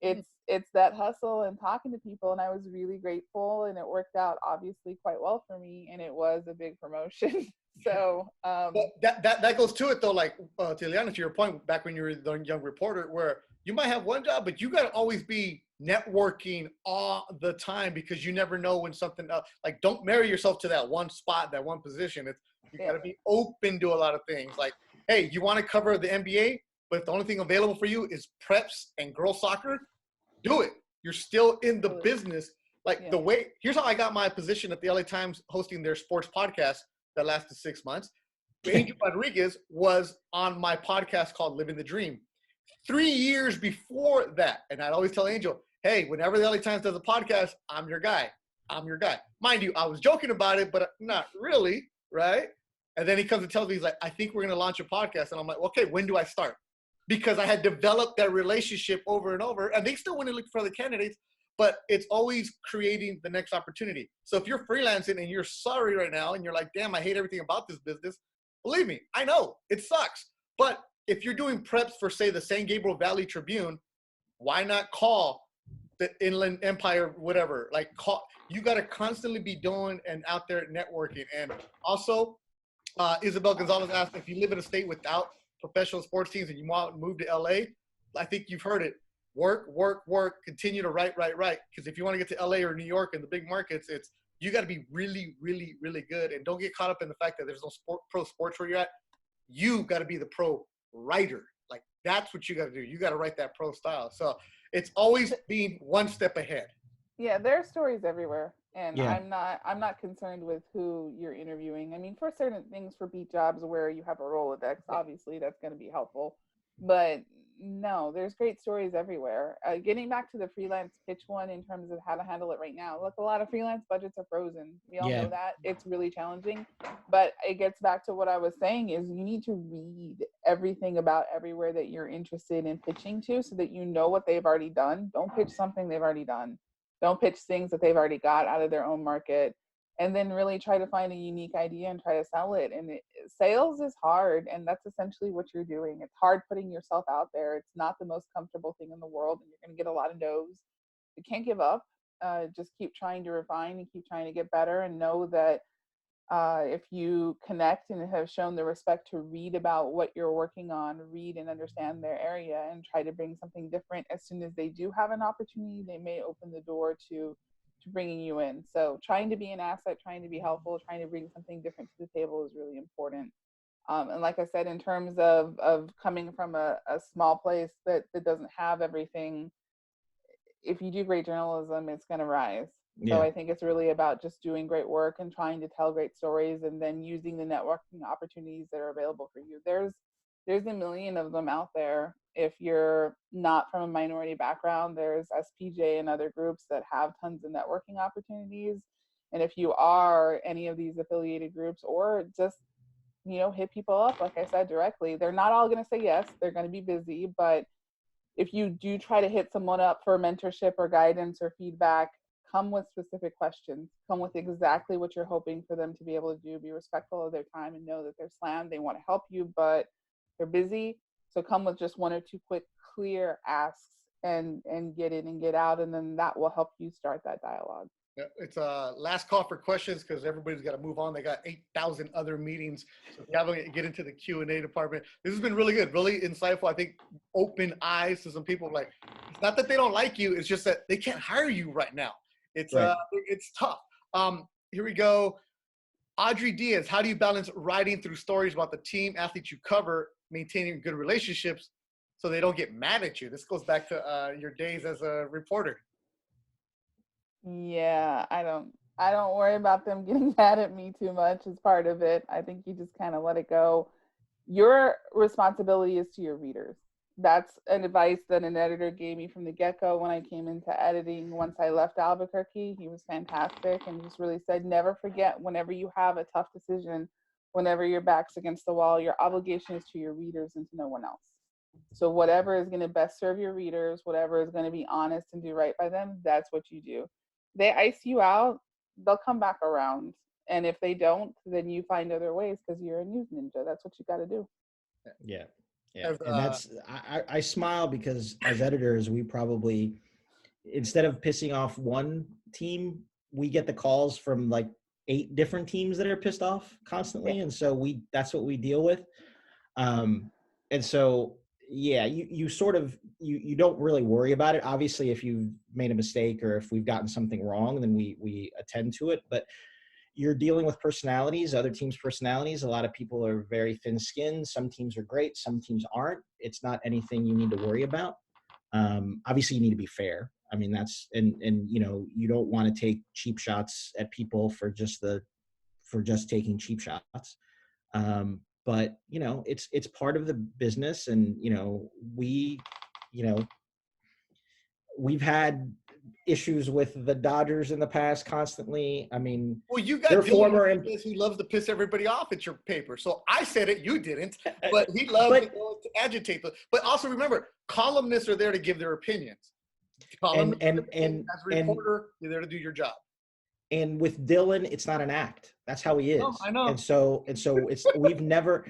it's that hustle and talking to people. And I was really grateful, and it worked out obviously quite well for me. And it was a big promotion. So but that goes to it though. Like to Iliana, to your point, back when you were the young reporter, where you might have one job, but you got to always be networking all the time because you never know when something like don't marry yourself to that one spot, that one position. It's you got to be open to a lot of things. Like, hey, you want to cover the NBA, but if the only thing available for you is preps and girls soccer, do it. You're still in the business. Like the way, here's how I got my position at the LA Times hosting their sports podcast that lasted 6 months. Angel Rodriguez was on my podcast called Living the Dream 3 years before that. And I'd always tell Angel, hey, whenever the LA Times does a podcast, I'm your guy. I'm your guy. Mind you, I was joking about it, but not really, right? And then he comes and tells me, he's like, I think we're going to launch a podcast. And I'm like, okay, when do I start? Because I had developed that relationship over and over. And they still want to look for other candidates, but it's always creating the next opportunity. So if you're freelancing and you're sorry right now and you're like, damn, I hate everything about this business, believe me, I know, it sucks. But if you're doing preps for, say, the San Gabriel Valley Tribune, why not call the Inland Empire, whatever? Like, call. You got to constantly be doing and out there networking. And also, Isabel Gonzalez asked, if you live in a state without professional sports teams and you want to move to LA, I think you've heard it. Work, work, work, continue to write. Because if you want to get to LA or New York and the big markets, you got to be really, really, really good. And don't get caught up in the fact that there's no pro sports where you're at. You got to be the pro writer. Like, that's what you got to do. You got to write that pro style. So it's always being one step ahead. Yeah, there are stories everywhere. And I'm not concerned with who you're interviewing. I mean, for certain things, for beat jobs where you have a Rolodex, obviously that's going to be helpful. But no, there's great stories everywhere. Getting back to the freelance pitch one in terms of how to handle it right now. Look, a lot of freelance budgets are frozen. We all know that. It's really challenging. But it gets back to what I was saying is you need to read everything about everywhere that you're interested in pitching to so that you know what they've already done. Don't pitch something they've already done. Don't pitch things that they've already got out of their own market, and then really try to find a unique idea and try to sell it. And sales is hard, and that's essentially what you're doing. It's hard putting yourself out there. It's not the most comfortable thing in the world, and you're going to get a lot of no's. You can't give up. Just keep trying to refine and keep trying to get better, and know that if you connect and have shown the respect to read about what you're working on, read and understand their area, and try to bring something different, as soon as they do have an opportunity, they may open the door to bringing you in. So trying to be an asset, trying to be helpful, trying to bring something different to the table is really important. And like I said, in terms of coming from a small place that doesn't have everything, if you do great journalism, it's going to rise. So I think it's really about just doing great work and trying to tell great stories, and then using the networking opportunities that are available for you. There's a million of them out there. If you're not from a minority background, there's SPJ and other groups that have tons of networking opportunities. And if you are any of these affiliated groups, or just, hit people up, like I said, directly, they're not all going to say yes. They're going to be busy. But if you do try to hit someone up for mentorship or guidance or feedback, come with specific questions. Come with exactly what you're hoping for them to be able to do. Be respectful of their time and know that they're slammed. They want to help you, but they're busy. So come with just one or two quick, clear asks and get in and get out. And then that will help you start that dialogue. Yeah, it's a last call for questions because everybody's got to move on. They got 8,000 other meetings. So if you haven't get into the Q&A department, this has been really good, really insightful. I think open eyes to some people. Like, it's not that they don't like you. It's just that they can't hire you right now. It's it's tough. Here we go. Audrey Diaz, how do you balance writing through stories about the team athletes you cover, maintaining good relationships so they don't get mad at you? This goes back to your days as a reporter. Yeah, I don't I don't worry about them getting mad at me too much as part of it. I think you just kind of let it go. Your responsibility is to your readers. That's an advice that an editor gave me from the get-go when I came into editing. Once I left Albuquerque, he was fantastic and just really said, never forget, whenever you have a tough decision, whenever your back's against the wall, your obligation is to your readers and to no one else. So whatever is going to best serve your readers, whatever is going to be honest and do right by them, that's what you do. They ice you out, they'll come back around. And if they don't, then you find other ways because you're a news ninja. That's what you got to do. Yeah. Yeah. And that's, I smile because as editors, we probably, instead of pissing off one team, we get the calls from like 8 different teams that are pissed off constantly. And so that's what we deal with. And so, yeah, you sort of, you don't really worry about it. Obviously, if you've made a mistake or if we've gotten something wrong, then we attend to it. But you're dealing with personalities, other teams' personalities. A lot of people are very thin-skinned. Some teams are great, some teams aren't. It's not anything you need to worry about. Obviously, you need to be fair. I mean, that's and you know, you don't want to take cheap shots at people for just taking cheap shots. But you know, it's part of the business, and you know, we've had issues with the Dodgers in the past constantly. I mean, well, you got their Dylan former who loves to piss everybody off at your paper. So I said it, you didn't, but he loves to agitate. But also remember, columnists are there to give their opinions. Columnists as a reporter, you're there to do your job. And with Dylan, it's not an act. That's how he is. No, I know. And so it's we've never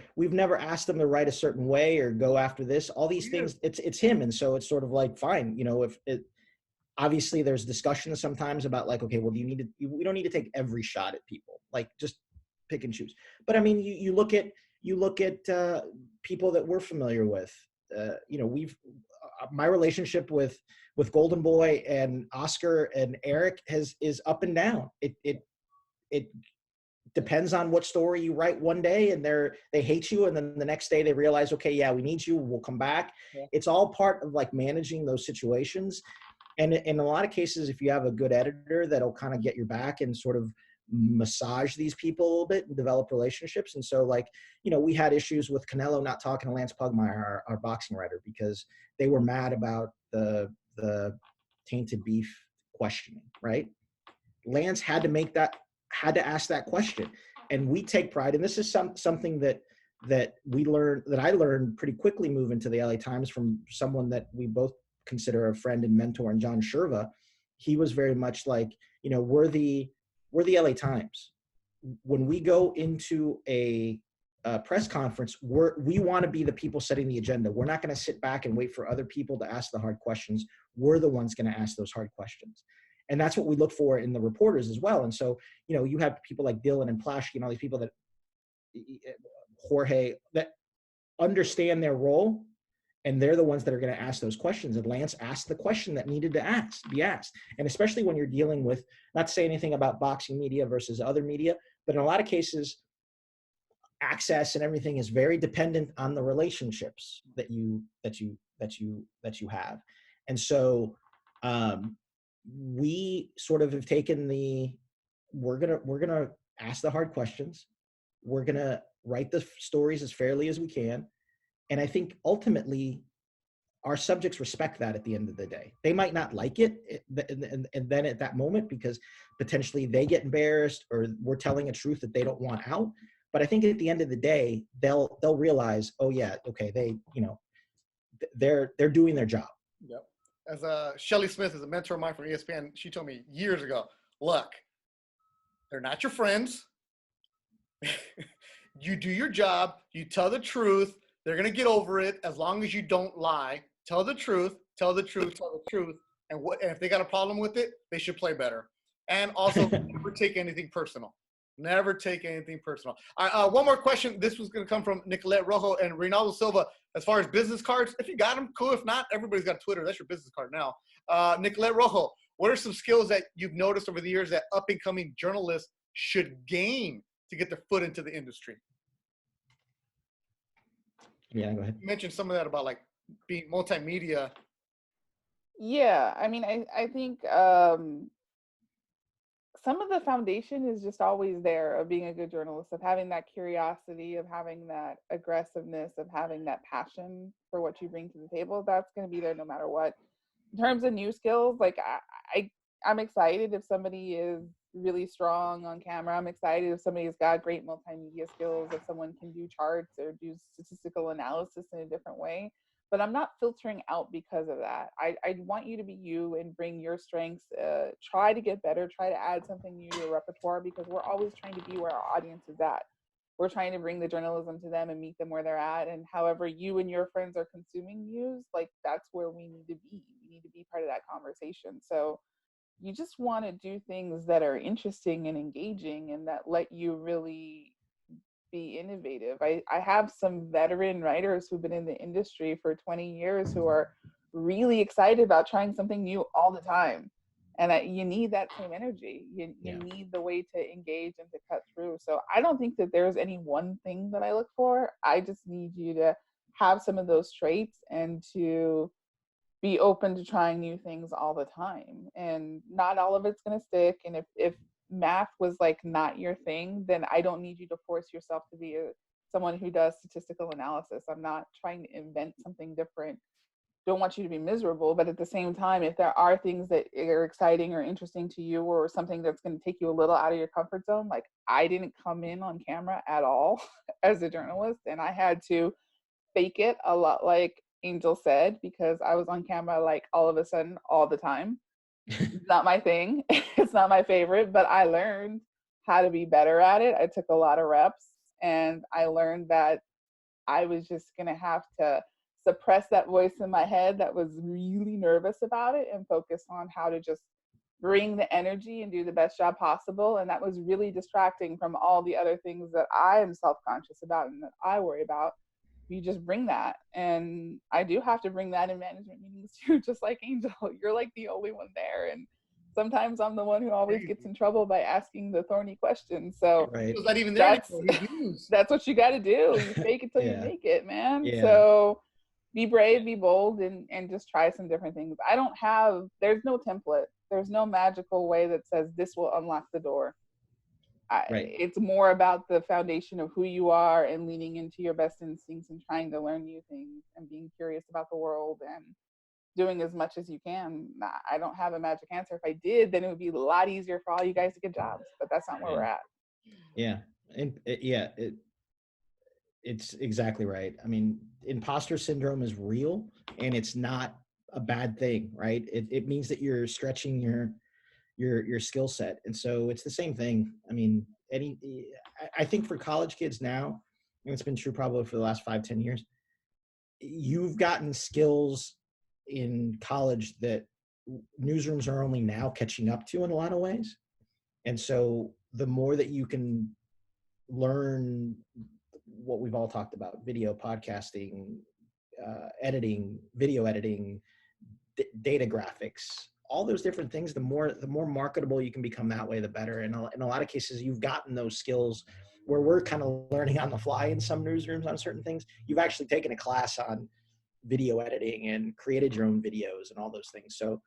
asked him to write a certain way or go after this. All these things, it's him. And so it's sort of like, fine, you know, if it obviously there's discussions sometimes about like, okay, well, we don't need to take every shot at people, like just pick and choose. But I mean, you look at people that we're familiar with. You know, my relationship with Golden Boy and Oscar and Eric is up and down. It depends on what story you write one day, and they hate you, and then the next day they realize, okay, yeah, we need you, we'll come back. Yeah. It's all part of like managing those situations. And in a lot of cases, if you have a good editor that'll kind of get your back and sort of massage these people a little bit and develop relationships. And so, like, you know, we had issues with Canelo not talking to Lance Pugmire, our boxing writer, because they were mad about the tainted beef questioning, right? Lance had to ask that question. And we take pride, and this is something that I learned pretty quickly moving to the LA Times from someone that we both consider a friend and mentor, and John Sherva. He was very much like, you know, we're the LA Times. When we go into a press conference, we want to be the people setting the agenda. We're not going to sit back and wait for other people to ask the hard questions. We're the ones going to ask those hard questions. And that's what we look for in the reporters as well. And so, you know, you have people like Dylan and Plaschke and all these people that Jorge that understand their role, and they're the ones that are going to ask those questions. And Lance asked the question that needed to be asked. And especially when you're dealing with, not to say anything about boxing media versus other media, but in a lot of cases, access and everything is very dependent on the relationships that you have. And so we sort of have taken we're gonna ask the hard questions. We're gonna write the stories as fairly as we can. And I think ultimately our subjects respect that at the end of the day. They might not like it and then at that moment, because potentially they get embarrassed or we're telling a truth that they don't want out. But I think at the end of the day, they'll realize, oh yeah, okay, they're doing their job. Yep. As Shelly Smith is a mentor of mine from ESPN, she told me years ago, look, they're not your friends. You do your job, you tell the truth. They're going to get over it as long as you don't lie. Tell the truth, tell the truth, tell the truth. And if they got a problem with it, they should play better. And also, never take anything personal. Never take anything personal. One more question. This was going to come from Nicolette Rojo and Reynaldo Silva. As far as business cards, if you got them, cool. If not, everybody's got Twitter. That's your business card now. Nicolette Rojo, what are some skills that you've noticed over the years that up-and-coming journalists should gain to get their foot into the industry? Yeah, go ahead. You mentioned some of that about like being multimedia. Yeah, I mean, I think some of the foundation is just always there of being a good journalist, of having that curiosity, of having that aggressiveness, of having that passion for what you bring to the table. That's going to be there no matter what. In terms of new skills, like I'm excited if somebody is really strong on camera. I'm excited if somebody's got great multimedia skills, if someone can do charts or do statistical analysis in a different way. But I'm not filtering out because of that. I want you to be you and bring your strengths. Try to get better. Try to add something new to your repertoire, because we're always trying to be where our audience is at. We're trying to bring the journalism to them and meet them where they're at. And however you and your friends are consuming news, like that's where we need to be. We need to be part of that conversation. So you just want to do things that are interesting and engaging and that let you really be innovative. I have some veteran writers who've been in the industry for 20 years who are really excited about trying something new all the time. And you need that same energy. You need the way to engage and to cut through. So I don't think that there's any one thing that I look for. I just need you to have some of those traits and to be open to trying new things all the time. And not all of it's going to stick. And if math was like not your thing, then I don't need you to force yourself to be someone who does statistical analysis. I'm not trying to invent something different. Don't want you to be miserable, but at the same time, if there are things that are exciting or interesting to you, or something that's going to take you a little out of your comfort zone, like I didn't come in on camera at all as a journalist, and I had to fake it a lot, like Angel said, because I was on camera like all of a sudden all the time. It's not my thing. It's not my favorite, but I learned how to be better at it. I took a lot of reps, and I learned that I was just going to have to suppress that voice in my head that was really nervous about it and focus on how to just bring the energy and do the best job possible. And that was really distracting from all the other things that I am self-conscious about and that I worry about. You just bring that. And I do have to bring that in management meetings too, just like Angel. You're like the only one there. And sometimes I'm the one who always gets in trouble by asking the thorny questions. So right. Not even there that's what you got to do. You fake it till you make it, man. Yeah. So be brave, be bold, and just try some different things. There's no template. There's no magical way that says this will unlock the door. Right. It's more about the foundation of who you are and leaning into your best instincts and trying to learn new things and being curious about the world and doing as much as you can. I don't have a magic answer. If I did, then it would be a lot easier for all you guys to get jobs, but that's not where we're at. Yeah. And it's exactly right. I mean, imposter syndrome is real, and it's not a bad thing, right? It means that you're stretching your skill set. And so it's the same thing. I mean, I think for college kids now, and it's been true probably for the last 5-10 years, you've gotten skills in college that newsrooms are only now catching up to in a lot of ways. And so the more that you can learn what we've all talked about, video podcasting, editing, video editing, data graphics, all those different things, the more marketable you can become that way, the better. And in a lot of cases, you've gotten those skills where we're kind of learning on the fly in some newsrooms on certain things. You've actually taken a class on video editing and created your own videos and all those things. So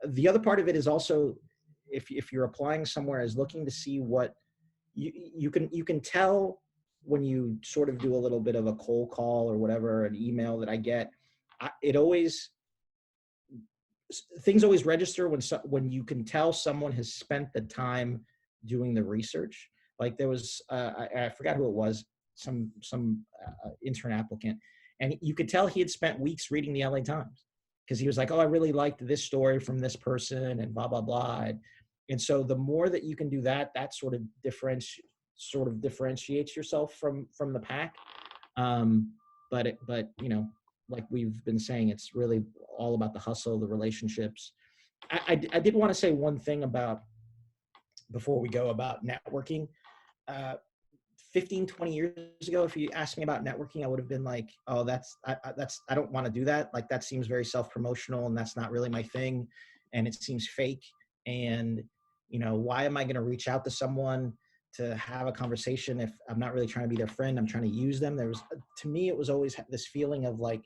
the other part of it is also, if you're applying somewhere, is looking to see what you can tell when you sort of do a little bit of a cold call or whatever, an email that I get, things always register when you can tell someone has spent the time doing the research. Like there was, I forgot who it was, some intern applicant, and you could tell he had spent weeks reading the LA Times because he was like, oh, I really liked this story from this person and blah, blah, blah. And so the more that you can do that sort of differentiates yourself from the pack. But you know, like we've been saying, it's really all about the hustle, the relationships. I did want to say one thing before we go about networking. 15, 20 years ago, if you asked me about networking, I would have been like, oh, I don't want to do that. Like that seems very self-promotional and that's not really my thing. And it seems fake. And, you know, why am I going to reach out to someone to have a conversation if I'm not really trying to be their friend? I'm trying to use them. To me, it was always this feeling of like,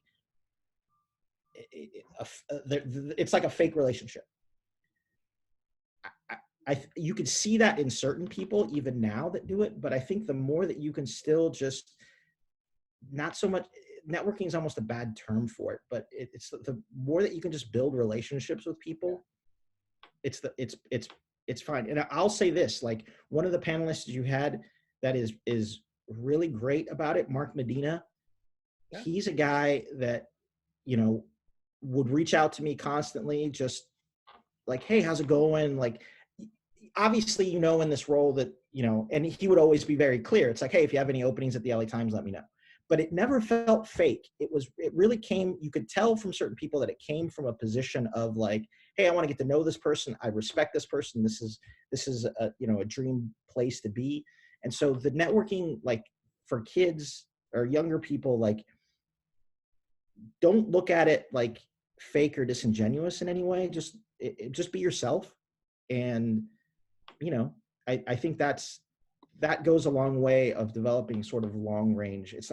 it's like a fake relationship. you could see that in certain people even now that do it, but I think the more that you can still just not so much networking is almost a bad term for it, but it's the more that you can just build relationships with people, it's fine. And I'll say this, like one of the panelists you had that is really great about it, Mark Medina. Yeah. He's a guy that, you know, would reach out to me constantly, just like, hey, how's it going? Like, obviously, you know, in this role that, you know, and he would always be very clear. It's like, hey, if you have any openings at the LA Times, let me know. But it never felt fake. It really came, you could tell from certain people that it came from a position of like, hey, I want to get to know this person. I respect this person. This is a, you know, a dream place to be. And so the networking, like for kids or younger people, like, don't look at it like fake or disingenuous in any way. Just be yourself. And, you know, I think that goes a long way of developing sort of long range. It's,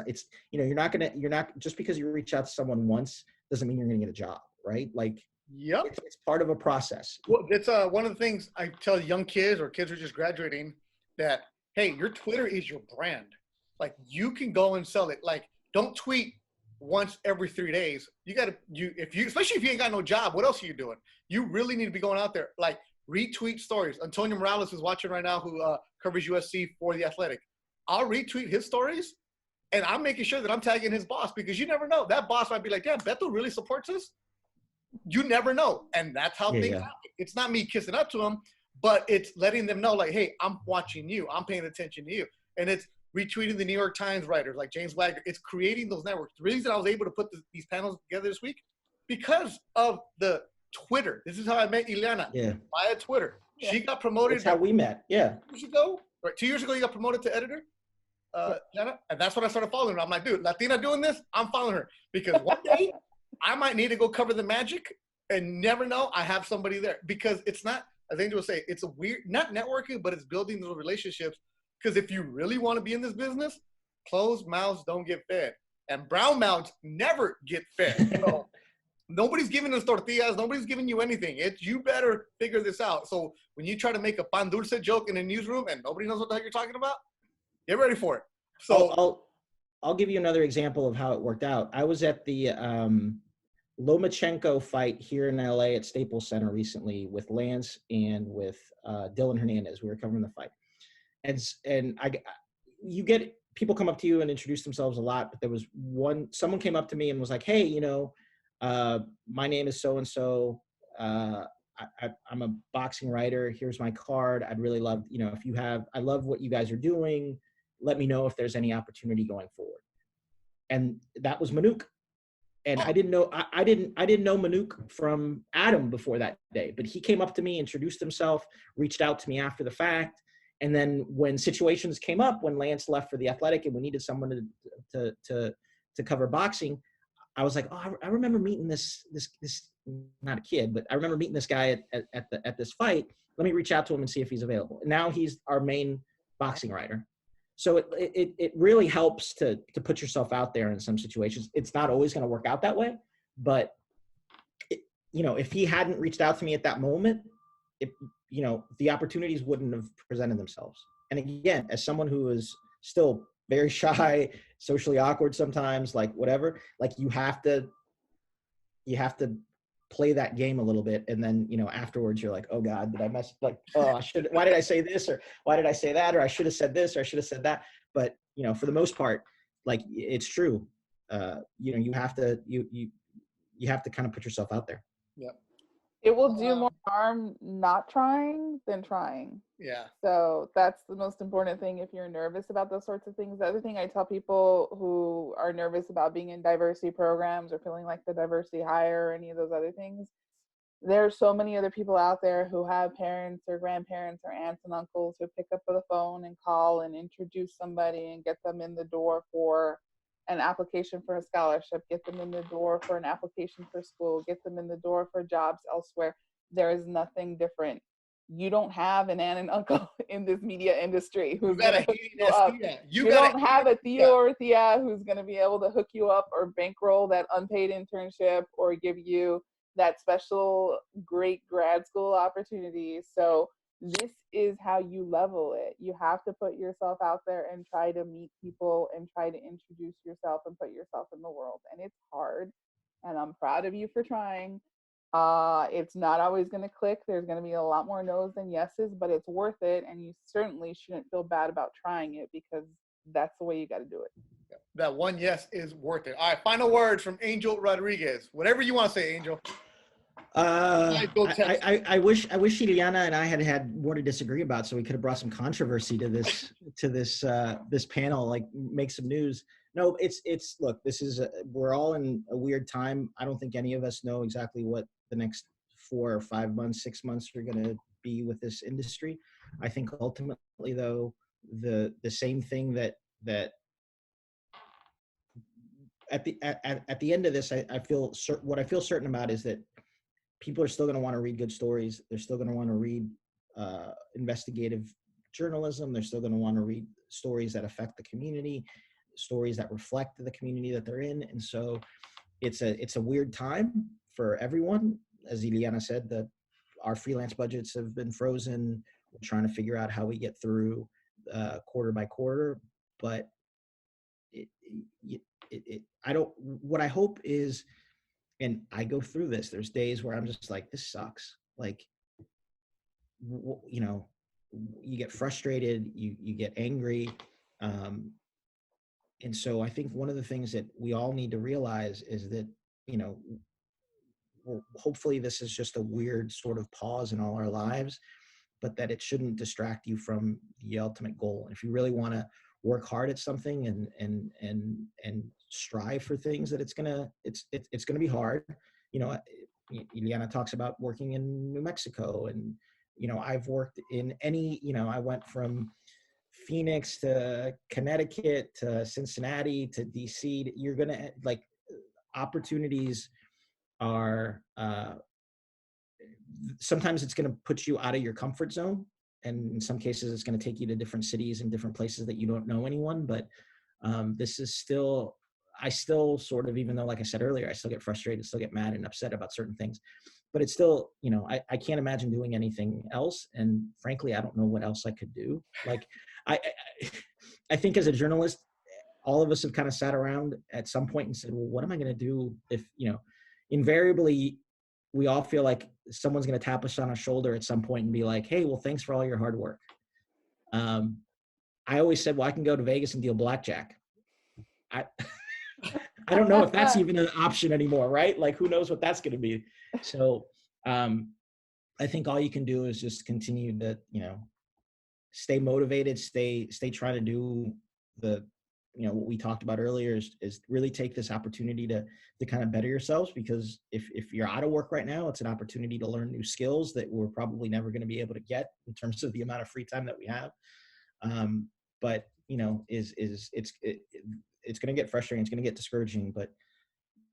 you know, you're not just because you reach out to someone once doesn't mean you're going to get a job, right? Like, yep, it's part of a process. Well, it's one of the things I tell young kids or kids who are just graduating that, hey, your Twitter is your brand. Like, you can go and sell it. Like, don't tweet once every 3 days. Especially if you ain't got no job, what else are you doing? You really need to be going out there. Like, retweet stories. Antonio Morales is watching right now, who covers USC for The Athletic. I'll retweet his stories, and I'm making sure that I'm tagging his boss, because you never know. That boss might be like, damn, Beto really supports us. You never know. And that's how things happen. It's not me kissing up to him, but it's letting them know, like, hey, I'm watching you. I'm paying attention to you. And it's retweeting the New York Times writers like James Wagner. It's creating those networks. The reason I was able to put these panels together this week, because of the Twitter. This is how I met Iliana, via Twitter. Yeah. She got promoted. That's how we met. Yeah. 2 years ago, right? 2 years ago, you got promoted to editor. Iliana, and that's when I started following her. I'm like, dude, Latina doing this? I'm following her, because one day I might need to go cover the Magic, and never know, I have somebody there. Because it's not, as Angel would say, it's a weird, not networking, but it's building those relationships. Because if you really want to be in this business, closed mouths don't get fed, and brown mouths never get fed. So nobody's giving us tortillas. Nobody's giving you anything. You better figure this out. So when you try to make a pan dulce joke in a newsroom and nobody knows what the heck you're talking about, get ready for it. So I'll give you another example of how it worked out. I was at the Lomachenko fight here in LA at Staples Center recently with Lance and with Dylan Hernandez. We were covering the fight. And you get people come up to you and introduce themselves a lot, but there was someone came up to me and was like, hey, you know, my name is so-and-so. I'm a boxing writer. Here's my card. I'd really love, you know, I love what you guys are doing. Let me know if there's any opportunity going forward. And that was Manuk. And I didn't know Manuk from Adam before that day, but he came up to me, introduced himself, reached out to me after the fact. And then when situations came up, when Lance left for The Athletic and we needed someone to cover boxing, I was like, oh, I remember meeting this not a kid, but I remember meeting this guy at this fight. Let me reach out to him and see if he's available. And now he's our main boxing writer. So it really helps to put yourself out there in some situations. It's not always going to work out that way, but you know, if he hadn't reached out to me at that moment, you know, the opportunities wouldn't have presented themselves. And again, as someone who is still very shy, socially awkward sometimes, like whatever, like you have to play that game a little bit. And then, you know, afterwards you're like, oh God, did I mess, like, oh, why did I say this? Or why did I say that? Or I should have said this, or I should have said that. But, you know, for the most part, like, it's true. You know, you have to kind of put yourself out there. Yeah. It will do more harm not trying than trying. Yeah. So that's the most important thing if you're nervous about those sorts of things. The other thing I tell people who are nervous about being in diversity programs or feeling like the diversity hire or any of those other things, there are so many other people out there who have parents or grandparents or aunts and uncles who pick up the phone and call and introduce somebody and get them in the door for an application for a scholarship, get them in the door for an application for school, get them in the door for jobs elsewhere. There is nothing different. You don't have an aunt and uncle in this media industry who's going to hook you up. You don't have a Theo or Thea who's going to be able to hook you up or bankroll that unpaid internship or give you that special great grad school opportunity. So this is how you level it. You have to put yourself out there and try to meet people and try to introduce yourself and put yourself in the world. And it's hard. And I'm proud of you for trying. It's not always going to click. There's going to be a lot more no's than yeses, but it's worth it. And you certainly shouldn't feel bad about trying it, because that's the way you got to do it. That one yes is worth it. All right, final words from Angel Rodriguez. Whatever you want to say, Angel. I wish Iliana and I had more to disagree about, so we could have brought some controversy to this panel, like make some news. No, it's look, we're all in a weird time. I don't think any of us know exactly what the next 4 or 5 months, 6 months are going to be with this industry. I think ultimately, though, the same thing that at the end of this, I feel what I feel certain about is that people are still going to want to read good stories. They're still going to want to read investigative journalism. They're still going to want to read stories that affect the community, stories that reflect the community that they're in. And so it's a weird time for everyone. As Iliana said, that our freelance budgets have been frozen. We're trying to figure out how we get through quarter by quarter. But what I hope is, and I go through this, there's days where I'm just like, this sucks. Like, you know, you get frustrated, you get angry. And so I think one of the things that we all need to realize is that, you know, hopefully this is just a weird sort of pause in all our lives, but that it shouldn't distract you from the ultimate goal. And if you really want to work hard at something and strive for things, that it's gonna be hard. You know, Iliana talks about working in New Mexico, and you know, I've worked in I went from Phoenix to Connecticut to Cincinnati to DC. You're gonna, like, opportunities are sometimes it's going to put you out of your comfort zone, and in some cases it's going to take you to different cities and different places that you don't know anyone. But this is still, I still sort of, even though, like I said earlier, I still get frustrated, still get mad and upset about certain things, but it's still, you know, I can't imagine doing anything else. And frankly, I don't know what else I could do. Like, I think as a journalist, all of us have kind of sat around at some point and said, well, what am I going to do if, you know, invariably we all feel like someone's going to tap us on our shoulder at some point and be like, hey, well, thanks for all your hard work. I always said, well, I can go to Vegas and deal blackjack. I don't know if that's even an option anymore, right? Like, who knows what that's going to be. So I think all you can do is just continue to, you know, stay motivated, stay trying to do the, you know, what we talked about earlier is really take this opportunity to kind of better yourselves, because if you're out of work right now, it's an opportunity to learn new skills that we're probably never going to be able to get in terms of the amount of free time that we have. But you know, it's going to get frustrating. It's going to get discouraging, but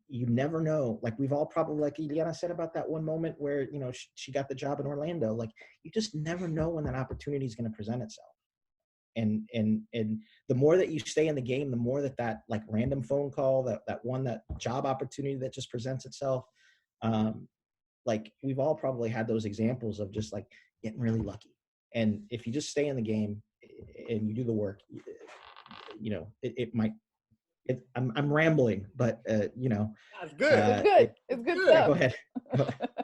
you never know. Like, we've all probably, like Iliana said about that one moment where, you know, she got the job in Orlando. Like, you just never know when that opportunity is going to present itself. And the more that you stay in the game, the more that like random phone call, that job opportunity that just presents itself. Like, we've all probably had those examples of just like getting really lucky. And if you just stay in the game and you do the work, you know, it might. I'm rambling, but you know, that's good. It's good stuff. Go ahead.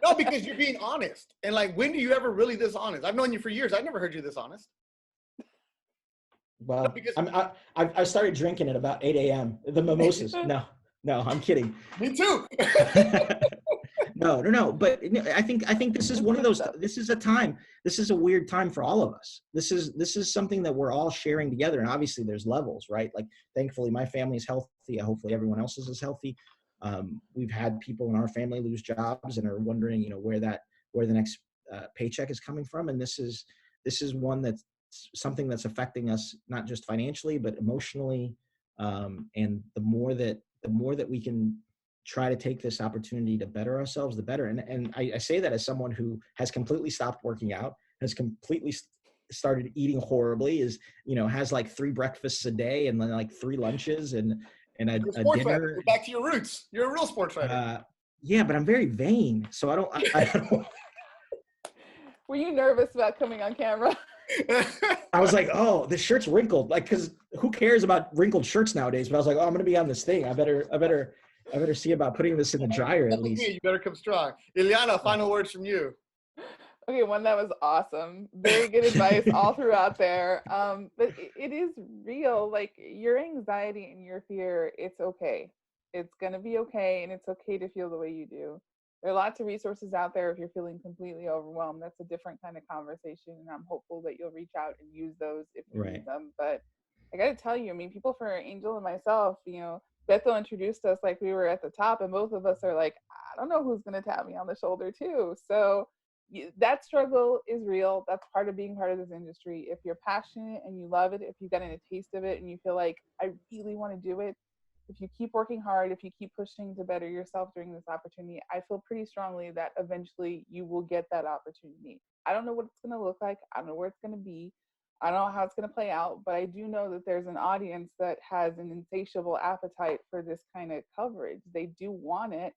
No, because you're being honest. And like, when do you ever really dishonest? I've known you for years. I've never heard you this honest. Well, I started drinking at about 8 a.m. The mimosas. No, I'm kidding. Me too. No. But I think this is one of those. This is a time. This is a weird time for all of us. This is something that we're all sharing together. And obviously, there's levels, right? Like, thankfully, my family is healthy. Hopefully, everyone else's is healthy. We've had people in our family lose jobs and are wondering, you know, where the next paycheck is coming from. And this is one that's something that's affecting us, not just financially, but emotionally. And the more that we can try to take this opportunity to better ourselves, the better. And I say that as someone who has completely stopped working out, has completely started eating horribly, is, you know, has like 3 breakfasts a day and then like 3 lunches and a dinner. You're back to your roots. You're a real sports writer. Yeah, but I'm very vain, so I don't. Were you nervous about coming on camera? I was like, oh, this shirt's wrinkled. Like, cause who cares about wrinkled shirts nowadays? But I was like, oh, I'm gonna be on this thing. I better see about putting this in the dryer at least. You better come strong. Iliana, final words from you. Okay, one that was awesome. Very good advice all throughout there. But it is real. Like your anxiety and your fear, it's okay. It's gonna be okay, and it's okay to feel the way you do. There are lots of resources out there if you're feeling completely overwhelmed. That's a different kind of conversation, and I'm hopeful that you'll reach out and use those if you need them. But I got to tell you, I mean, people for Angel and myself, you know, Beto introduced us like we were at the top, and both of us are like, I don't know who's going to tap me on the shoulder too. So that struggle is real. That's part of being part of this industry. If you're passionate and you love it, if you've gotten a taste of it and you feel like I really want to do it, if you keep working hard, if you keep pushing to better yourself during this opportunity, I feel pretty strongly that eventually you will get that opportunity. I don't know what it's going to look like. I don't know where it's going to be. I don't know how it's going to play out, but I do know that there's an audience that has an insatiable appetite for this kind of coverage. They do want it.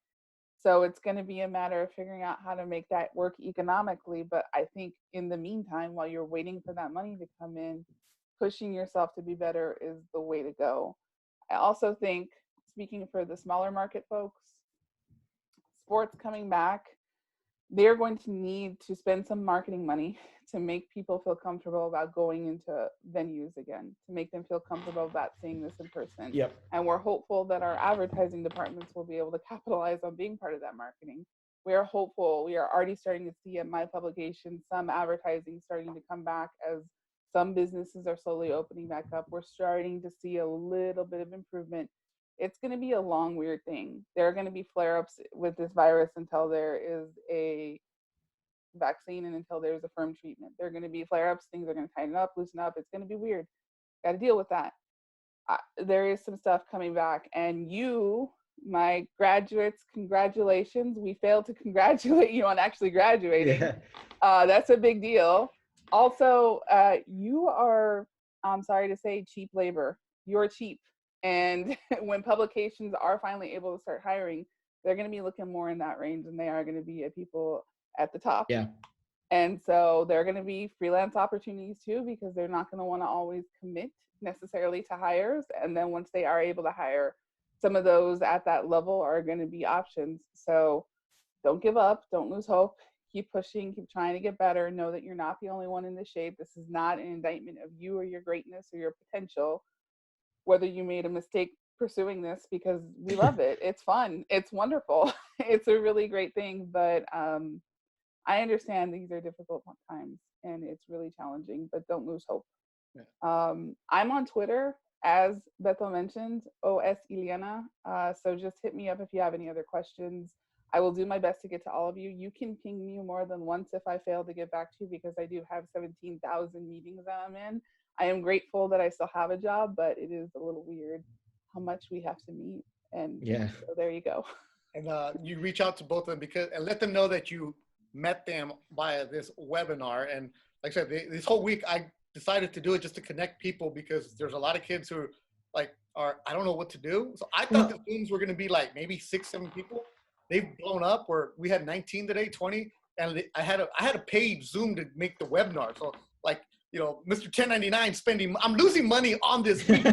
So it's going to be a matter of figuring out how to make that work economically. But I think in the meantime, while you're waiting for that money to come in, pushing yourself to be better is the way to go. I also think, speaking for the smaller market folks, sports coming back, they're going to need to spend some marketing money to make people feel comfortable about going into venues again, to make them feel comfortable about seeing this in person. Yep. And we're hopeful that our advertising departments will be able to capitalize on being part of that marketing. We are hopeful. We are already starting to see at my publication some advertising starting to come back as some businesses are slowly opening back up. We're starting to see a little bit of improvement. It's going to be a long, weird thing. There are going to be flare-ups with this virus until there is a vaccine and until there's a firm treatment. There are going to be flare-ups. Things are going to tighten up, loosen up. It's going to be weird. Got to deal with that. There is some stuff coming back. And you, my graduates, congratulations. We failed to congratulate you on actually graduating. Yeah. That's a big deal. Also, you are, I'm sorry to say, cheap labor. You're cheap. And when publications are finally able to start hiring, they're going to be looking more in that range than they are going to be at people at the top. Yeah. And so there are going to be freelance opportunities too, because they're not going to want to always commit necessarily to hires. And then once they are able to hire, some of those at that level are going to be options. So don't give up. Don't lose hope. Keep pushing, keep trying to get better. Know that you're not the only one in this shape. This is not an indictment of you or your greatness or your potential, whether you made a mistake pursuing this, because we love it. It's fun. It's wonderful. It's a really great thing. But I understand these are difficult times and it's really challenging, but don't lose hope. Yeah. I'm on Twitter, as Beto mentioned, OS Iliana. So just hit me up if you have any other questions. I will do my best to get to all of you. You can ping me more than once if I fail to get back to you, because I do have 17,000 meetings that I'm in. I am grateful that I still have a job, but it is a little weird how much we have to meet. And yeah, so there you go. And you reach out to both of them and let them know that you met them via this webinar. And like I said, this whole week I decided to do it just to connect people, because there's a lot of kids who I don't know what to do. So I thought the Zooms were going to be like maybe 6-7 people. They've blown up where we had 19 today, 20, and I had a paid Zoom to make the webinar. So like, you know, Mr. 1099 spending, I'm losing money on this. But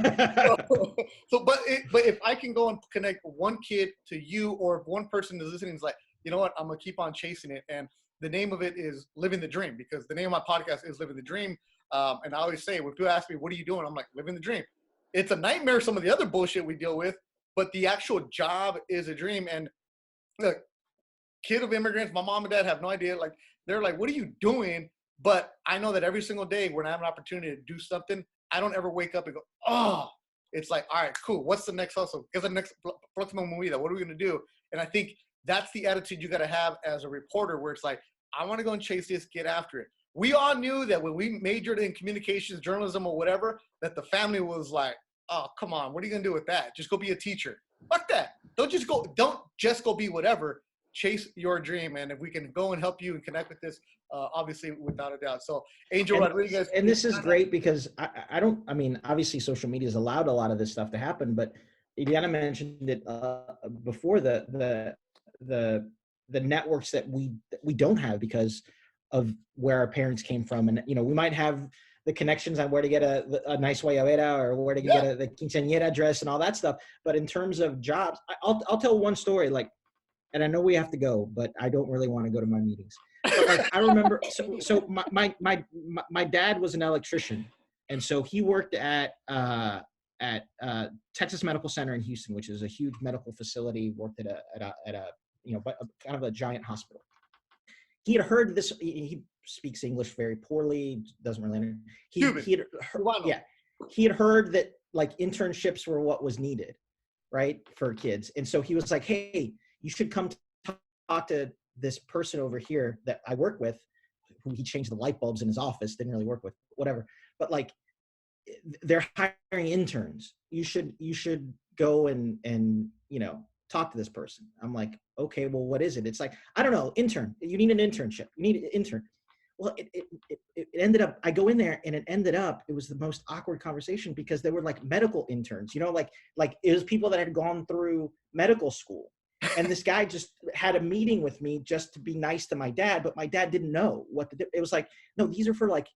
if I can go and connect one kid to you, or if one person is listening is like, you know what, I'm gonna keep on chasing it. And the name of it is Living the Dream, because the name of my podcast is Living the Dream. And I always say, when people ask me, what are you doing? I'm like, living the dream. It's a nightmare, some of the other bullshit we deal with, but the actual job is a dream. And look, kid of immigrants, my mom and dad have no idea. Like, they're like, what are you doing? But I know that every single day when I have an opportunity to do something, I don't ever wake up and go, oh, it's like, all right, cool. What's the next hustle? What's the next próxima movida? What are we going to do? And I think that's the attitude you got to have as a reporter, where it's like, I want to go and chase this, get after it. We all knew that when we majored in communications, journalism, or whatever, that the family was like, oh, come on, what are you going to do with that? Just go be a teacher. Fuck that. Don't just go be whatever. Chase your dream. And if we can go and help you and connect with this, obviously, without a doubt. So Angel Rodriguez. And this is great because I mean, obviously social media has allowed a lot of this stuff to happen, but Iliana mentioned it before, the networks that we don't have, because of where our parents came from. And, you know, we might have the connections on where to get a nice guayabera or where to get the quinceañera dress and all that stuff. But in terms of jobs, I'll tell one story, like, and I know we have to go, but I don't really want to go to my meetings. But like, I remember, so my dad was an electrician. And so he worked at Texas Medical Center in Houston, which is a huge medical facility, worked at a you know, kind of a giant hospital. He had heard this, he speaks English very poorly, doesn't really understand. He had heard that like internships were what was needed, right, for kids. And so he was like, hey, you should come talk to this person over here that I work with, who he changed the light bulbs in his office, didn't really work with, whatever. But like, they're hiring interns. You should go and you know, talk to this person. I'm like, okay, well, what is it? It's like, I don't know, intern. You need an internship. You need an intern. Well, it ended up, I go in there and it was the most awkward conversation because they were like medical interns, you know, like it was people that had gone through medical school. And this guy just had a meeting with me just to be nice to my dad, but my dad didn't know what to do. It was like, no, these are for like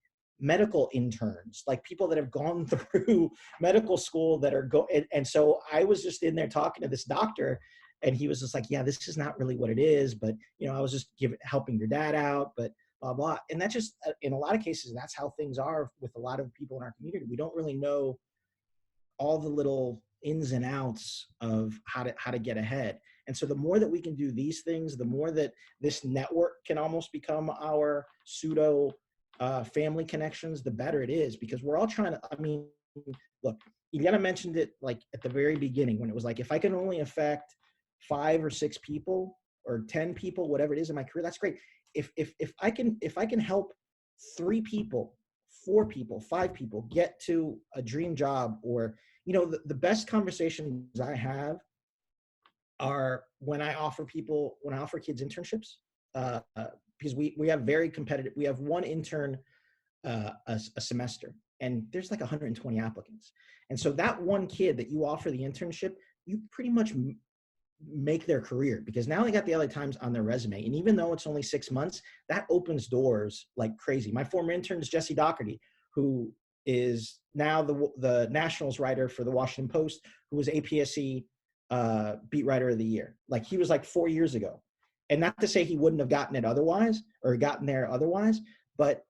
medical interns, like people that have gone through medical school that are and so I was just in there talking to this doctor, and he was just like, yeah, this is not really what it is, but you know, I was just helping your dad out, but blah blah. And that just, in a lot of cases, that's how things are with a lot of people in our community. We don't really know all the little ins and outs of how to get ahead. And so the more that we can do these things, the more that this network can almost become our pseudo family connections, the better it is, because we're all trying to, I mean, look, Iliana mentioned it like at the very beginning when it was like, if I can only affect 5 or 6 people or 10 people, whatever it is in my career, that's great. If I can help 3 people, 4 people, 5 people get to a dream job, or, you know, the best conversations I have are when I offer kids internships, because we have very competitive, we have one intern a semester, and there's like 120 applicants. And so that one kid that you offer the internship, you pretty much make their career, because now they got the LA Times on their resume. And even though it's only 6 months, that opens doors like crazy. My former intern is Jesse Doherty, who is now the Nationals writer for the Washington Post, who was APSC beat writer of the year. Like, he was like 4 years ago. And not to say he wouldn't have gotten it otherwise or gotten there otherwise, but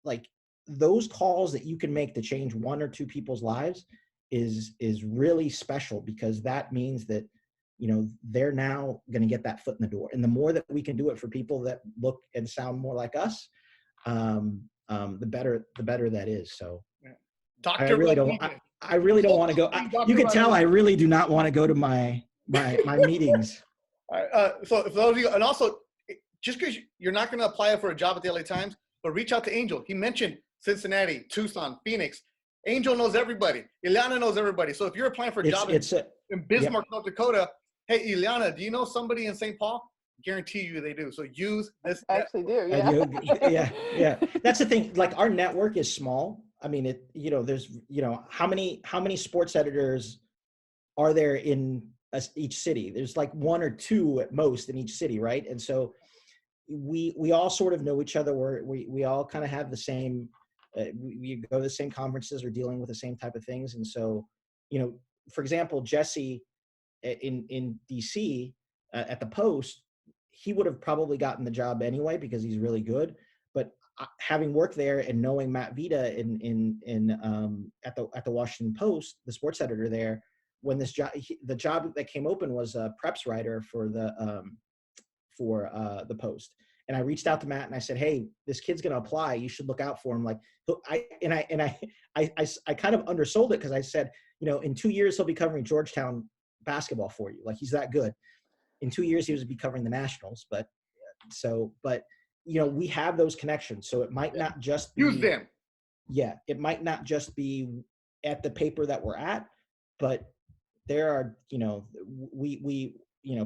like, those calls that you can make to change 1 or 2 people's lives is really special, because that means that, you know, they're now going to get that foot in the door. And the more that we can do it for people that look and sound more like us, the better that is. So I really don't want to go. You can tell I really do not want to go to my meetings. So for those of you, and also, just because you're not going to apply for a job at the LA Times, but reach out to Angel. He mentioned Cincinnati, Tucson, Phoenix. Angel knows everybody. Iliana knows everybody. So if you're applying for a job in Bismarck, North Dakota, hey, Iliana, do you know somebody in St. Paul? Guarantee you they do. So use this. I actually do. Yeah. Yeah. That's the thing. Like, our network is small. I mean, there's, how many sports editors are there in each city? There's like 1 or 2 at most in each city, right? And so we all sort of know each other. We all kind of have the same. We go to the same conferences, or dealing with the same type of things. And so, for example, Jesse in DC at the Post, he would have probably gotten the job anyway because he's really good. But having worked there and knowing Matt Vita at the Washington Post, the sports editor there, when the job that came open was a preps writer for the Post. And I reached out to Matt and I said, hey, this kid's going to apply. You should look out for him. Like, I kind of undersold it, because I said, in 2 years, he'll be covering Georgetown basketball for you. Like, he's that good. In 2 years, he was be covering the Nationals. But we have those connections. So it might not just be, use them. Yeah. It might not just be at the paper that we're at, but there are,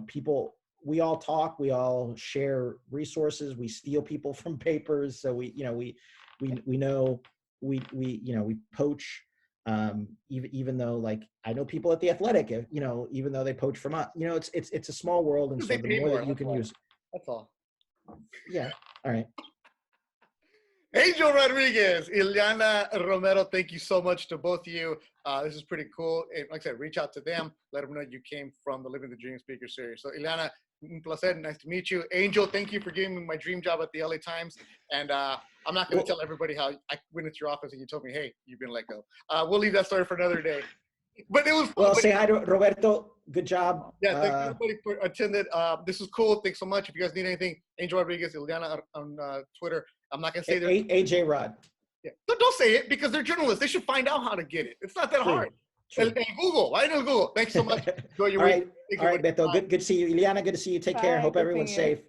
people, we all talk, we all share resources, we steal people from papers. So we poach, even though, like, I know people at the Athletic, even though they poach from us, it's a small world. And so the more that you can use, that's all. Yeah. All right. Angel Rodriguez, Iliana Romero, thank you so much to both of you. This is pretty cool. And like I said, reach out to them. Let them know you came from the Living the Dream Speaker Series. So, Iliana, un placer. Nice to meet you. Angel, thank you for giving me my dream job at the LA Times. And I'm not going to tell everybody how I went into your office and you told me, hey, you've been let go. We'll leave that story for another day. But it was fun. Well, say hi to Roberto. Good job. Yeah, thank everybody for attending. This is cool. Thanks so much. If you guys need anything, Angel Rodriguez, Iliana on Twitter. I'm not going to say their AJ Rod. Yeah. Don't say it because they're journalists. They should find out how to get it. It's not that hard. And Google. I know Google. Thanks so much. Enjoy your week. All right, Beto. Good to see you. Iliana, good to see you. Take care. Hope everyone's safe.